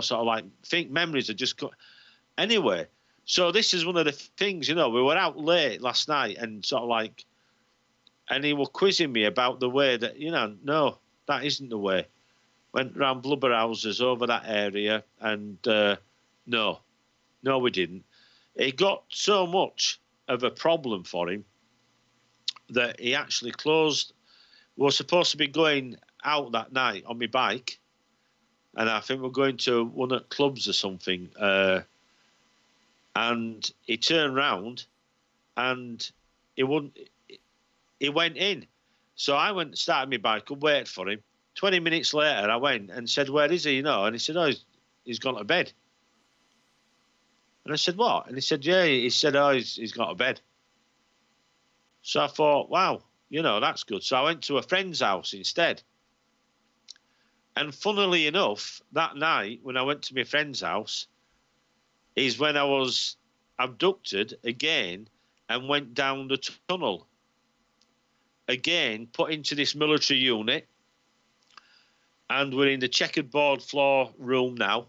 sort of like, think memories are just... Anyway, so this is one of the things, we were out late last night and sort of like... And he was quizzing me about the way that, no, that isn't the way. Went round Blubber Houses over that area and no, we didn't. It got so much of a problem for him that he actually closed. We were supposed to be going out that night on my bike, and I think we're going to one of the clubs or something. And he turned round and he wouldn't. He went in. So I went, started my bike and waited for him. 20 minutes later, I went and said, where is he, And he said, oh, he's gone to bed. And I said, what? And he said, yeah. He said, oh, he's gone to bed. So I thought, wow, that's good. So I went to a friend's house instead. And funnily enough, that night when I went to my friend's house is when I was abducted again and went down the tunnel. Again, put into this military unit, and we're in the checkered board floor room now,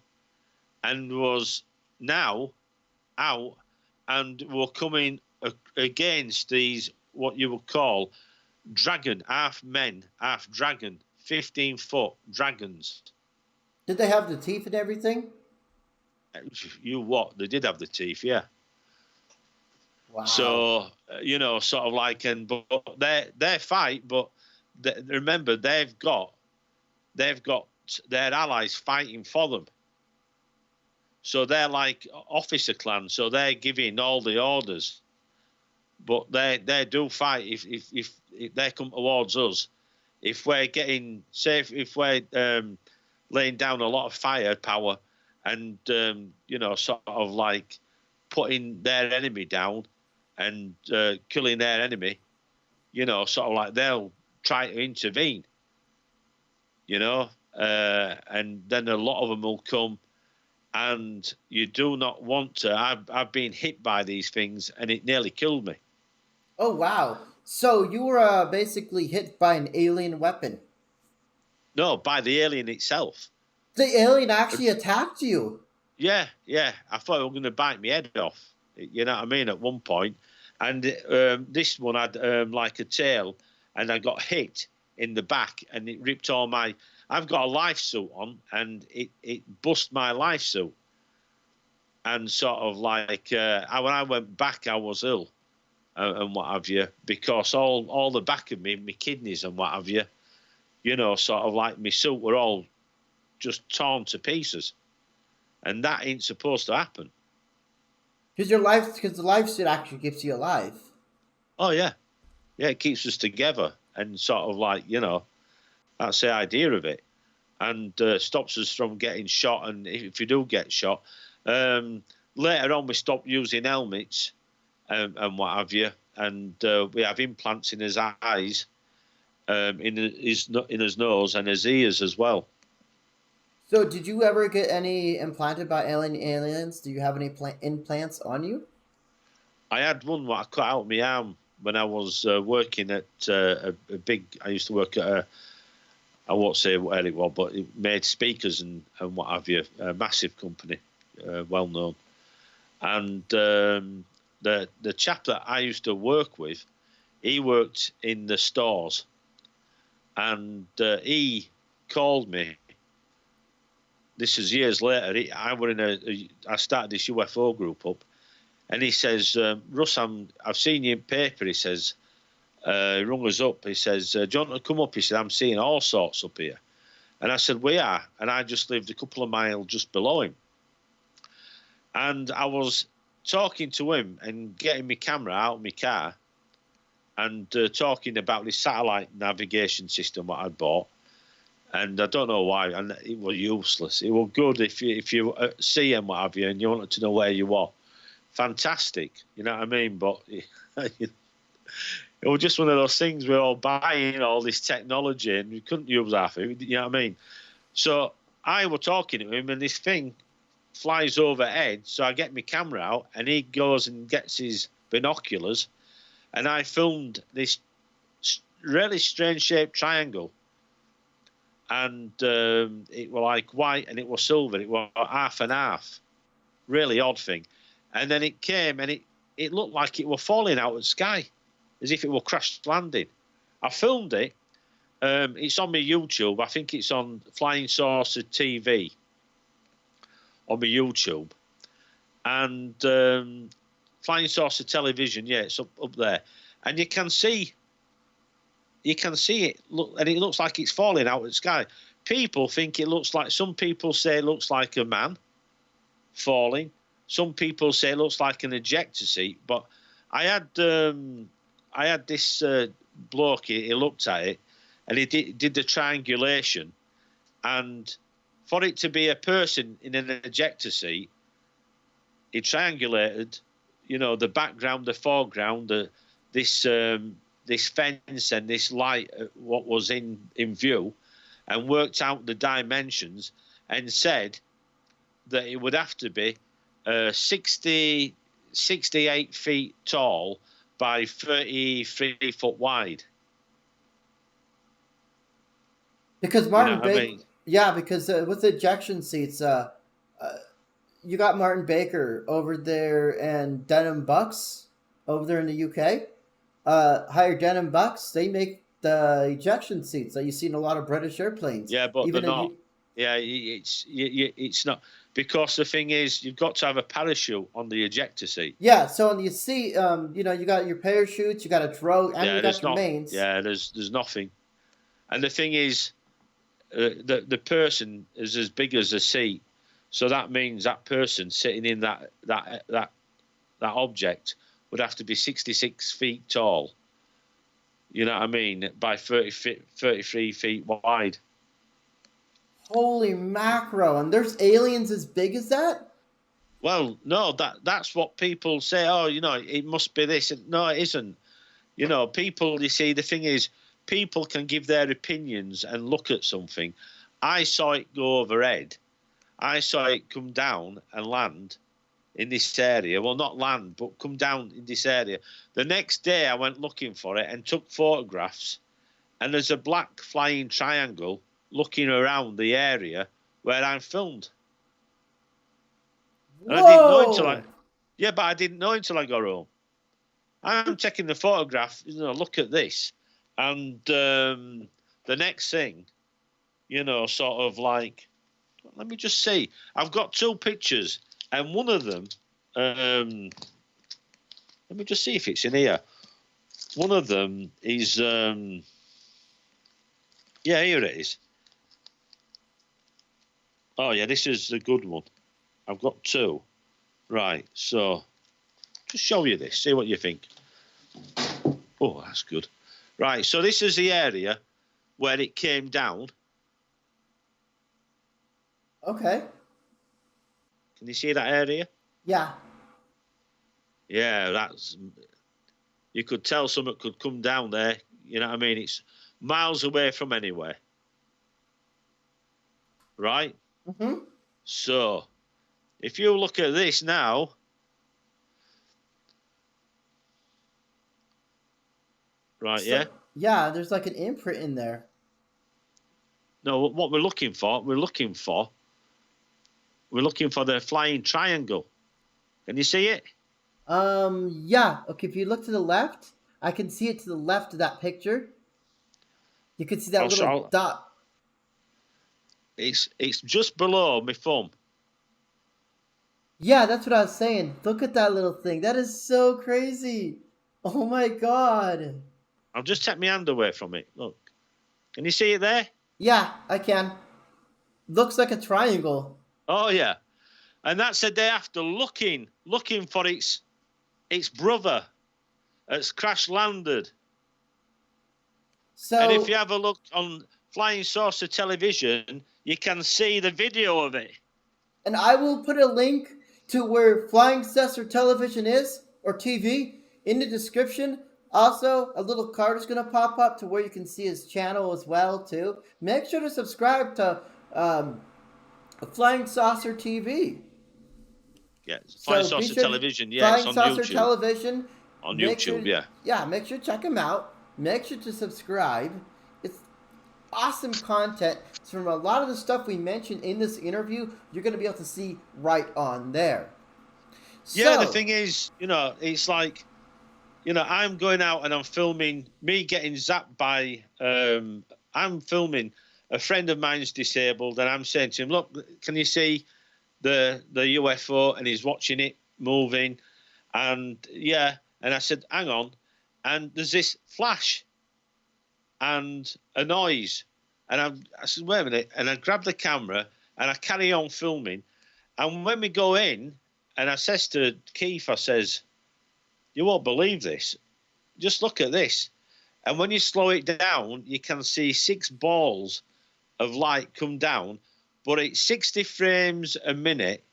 and was now out, and we're coming against these, what you would call dragon, half men, half dragon, 15-foot dragons. Did they have the teeth and everything? You what? They did have the teeth, yeah. Wow. So sort of like, and but their fight, but remember they've got their allies fighting for them. So they're like officer clans. So they're giving all the orders, but they do fight if they come towards us. If we're getting safe, if we're laying down a lot of firepower, and sort of like putting their enemy down and killing their enemy, sort of like they'll try to intervene, and then a lot of them will come, and you do not want to. I've been hit by these things, and it nearly killed me. Oh, wow. So you were basically hit by an alien weapon. No, by the alien itself. The alien actually attacked you. Yeah. I thought it was going to bite my head off. You know what I mean? At one point, and this one had like a tail, and I got hit in the back, and it ripped all my. I've got a life suit on, and it bust my life suit, and sort of like when I went back, I was ill, and what have you, because all the back of me, my kidneys and what have you, sort of like my suit were all just torn to pieces, and that ain't supposed to happen. Because the life suit actually keeps you alive. Oh yeah, it keeps us together, and sort of like that's the idea of it, and stops us from getting shot. And if you do get shot, later on we stopped using helmets and what have you, and we have implants in his eyes, in his nose and his ears as well. So, did you ever get any implanted by aliens? Do you have any implants on you? I had one what I cut out my arm when I was working at a big. I used to work at I won't say where it was, but it made speakers and what have you. A massive company, well known. And the chap that I used to work with, he worked in the stores, and he called me. This is years later. I started this UFO group up, and he says, "Russ, I've seen you in paper." He says, he rung us up. He says, "Do you want to come up?" He said, "I'm seeing all sorts up here." And I said, "We are." And I just lived a couple of miles just below him. And I was talking to him and getting my camera out of my car and talking about this satellite navigation system what I'd bought. And I don't know why, and it was useless. It was good if you see him, what have you, and you wanted to know where you were. Fantastic, you know what I mean? But it was just one of those things. We're all buying all this technology, and we couldn't use half of it. You know what I mean? So I was talking to him, and this thing flies overhead. So I get my camera out, and he goes and gets his binoculars, and I filmed this really strange shaped triangle. And it was like white and it was silver. It was half and half. Really odd thing. And then it came and it looked like it was falling out of the sky, as if it were crash landing. I filmed it. It's on my YouTube. I think it's on Flying Saucer TV on my YouTube. And Flying Saucer Television, yeah, it's up there. And you can see it, and it looks like it's falling out of the sky. People think it looks like, some people say it looks like a man falling. Some people say it looks like an ejector seat. But I had this bloke, he looked at it, and he did the triangulation. And for it to be a person in an ejector seat, he triangulated, the background, the foreground, this fence and this light, what was in view, and worked out the dimensions and said that it would have to be 60 68 feet tall by 33 foot wide. Because Martin what I Baker, mean? yeah, because with the ejection seats, you got Martin Baker over there and Denim Bucks over there in the UK. Higher Denim Bucks, they make the ejection seats that you see in a lot of British airplanes. Yeah, but they're Even in not. Yeah, it's not, because the thing is, you've got to have a parachute on the ejector seat. yeah, so on you see, you know, you got your parachutes, you got a drogue, and Yeah, you got there's your not. mains. Yeah, there's nothing. And the thing is, the person is as big as the seat, so that means that person sitting in that object would have to be 66 feet tall. You know what I mean? By 33 feet wide. Holy macro! And there's aliens as big as that? Well, no, that's what people say. Oh, it must be this. No, it isn't. People, you see, the thing is, people can give their opinions and look at something. I saw it go overhead. I saw it come down and land in this area. Well, not land, but come down in this area. The next day, I went looking for it and took photographs. And there's a black flying triangle looking around the area where I'm filmed. And I didn't know until Whoa! but I didn't know until I got home. I'm checking the photograph, look at this. And the next thing, sort of like, let me just see. I've got two pictures, and one of them, let me just see if it's in here. One of them is, yeah, here it is. Oh, yeah, this is a good one. I've got two. Right, so just show you this, see what you think. Oh, that's good. Right, so this is the area where it came down. Okay. Can you see that area? Yeah. Yeah, you could tell something could come down there. You know what I mean? It's miles away from anywhere. Right? Mm-hmm. So, if you look at this now, right, So, yeah? yeah, there's like an imprint in there. No, what we're looking for the flying triangle. Can you see it? Yeah. Okay, if you look to the left, I can see it to the left of that picture. You can see that little dot. It's just below my thumb. Yeah, that's what I was saying. Look at that little thing. That is so crazy. Oh my god. I'll just take my hand away from it. Look. Can you see it there? Yeah, I can. Looks like a triangle. Oh, yeah. And that's the day after looking for its brother that's crash landed. So, and if you have a look on Flying Saucer Television, you can see the video of it. and I will put a link to where Flying Saucer Television is, or TV, in the description. Also, a little card is going to pop up to where you can see his channel as well, too. Make sure to subscribe to Flying Saucer TV. Yeah, Flying Saucer Television, yeah, Flying it's on Saucer YouTube. Television. On YouTube, yeah. Yeah, make sure to check him out. Make sure to subscribe. It's awesome content. It's from a lot of the stuff we mentioned in this interview, you're going to be able to see right on there. Yeah, the thing is, it's like, I'm going out and I'm filming me getting zapped by, I'm filming a friend of mine's disabled, and I'm saying to him, look, can you see the UFO? And he's watching it moving. And yeah, and I said, hang on. And there's this flash and a noise. And I said, wait a minute. And I grab the camera and I carry on filming. And when we go in, and I says to Keith, I says, you won't believe this. Just look at this. And when you slow it down, you can see 6 balls of light come down, but it's 60 frames a minute,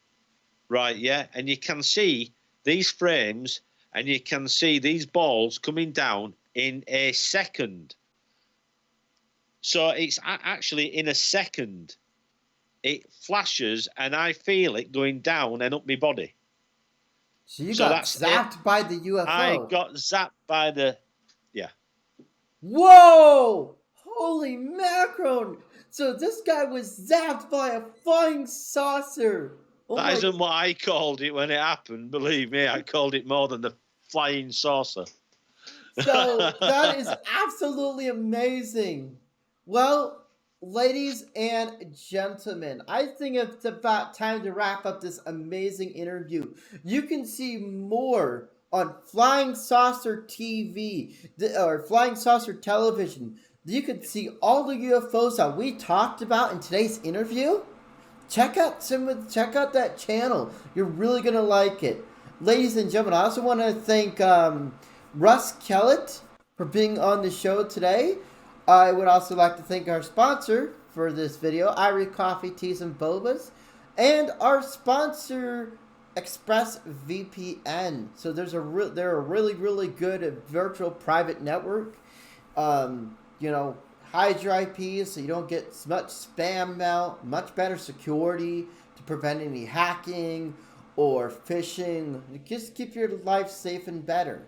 right? Yeah. And you can see these frames and you can see these balls coming down in a second. So it's actually in a second. It flashes and I feel it going down and up my body. So you So got that's zapped by the UFO. I got zapped by the, yeah. Whoa! Holy macron! So this guy was zapped by a flying saucer. Oh That my! isn't what I called it when it happened. Believe me, I called it more than the flying saucer. So that is absolutely amazing. Well, ladies and gentlemen, I think it's about time to wrap up this amazing interview. You can see more on Flying Saucer TV or Flying Saucer Television. You can see all the UFOs that we talked about in today's interview. Check out that channel. You're really gonna like it, ladies and gentlemen. I also want to thank Russ Kellett for being on the show today. I would also like to thank our sponsor for this video, Irie Coffee, Teas, and Bobas, and our sponsor, ExpressVPN. So they're a really good virtual private network. Hide your IPs so you don't get much spam mail, much better security to prevent any hacking or phishing. Just keep your life safe and better.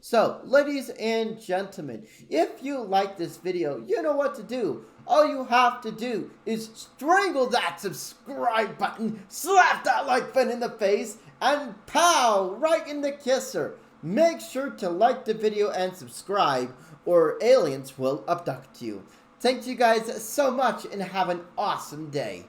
So, ladies and gentlemen, if you like this video, you know what to do. All you have to do is strangle that subscribe button, slap that like button in the face, and pow, right in the kisser. Make sure to like the video and subscribe, or aliens will abduct you. Thank you guys so much and have an awesome day.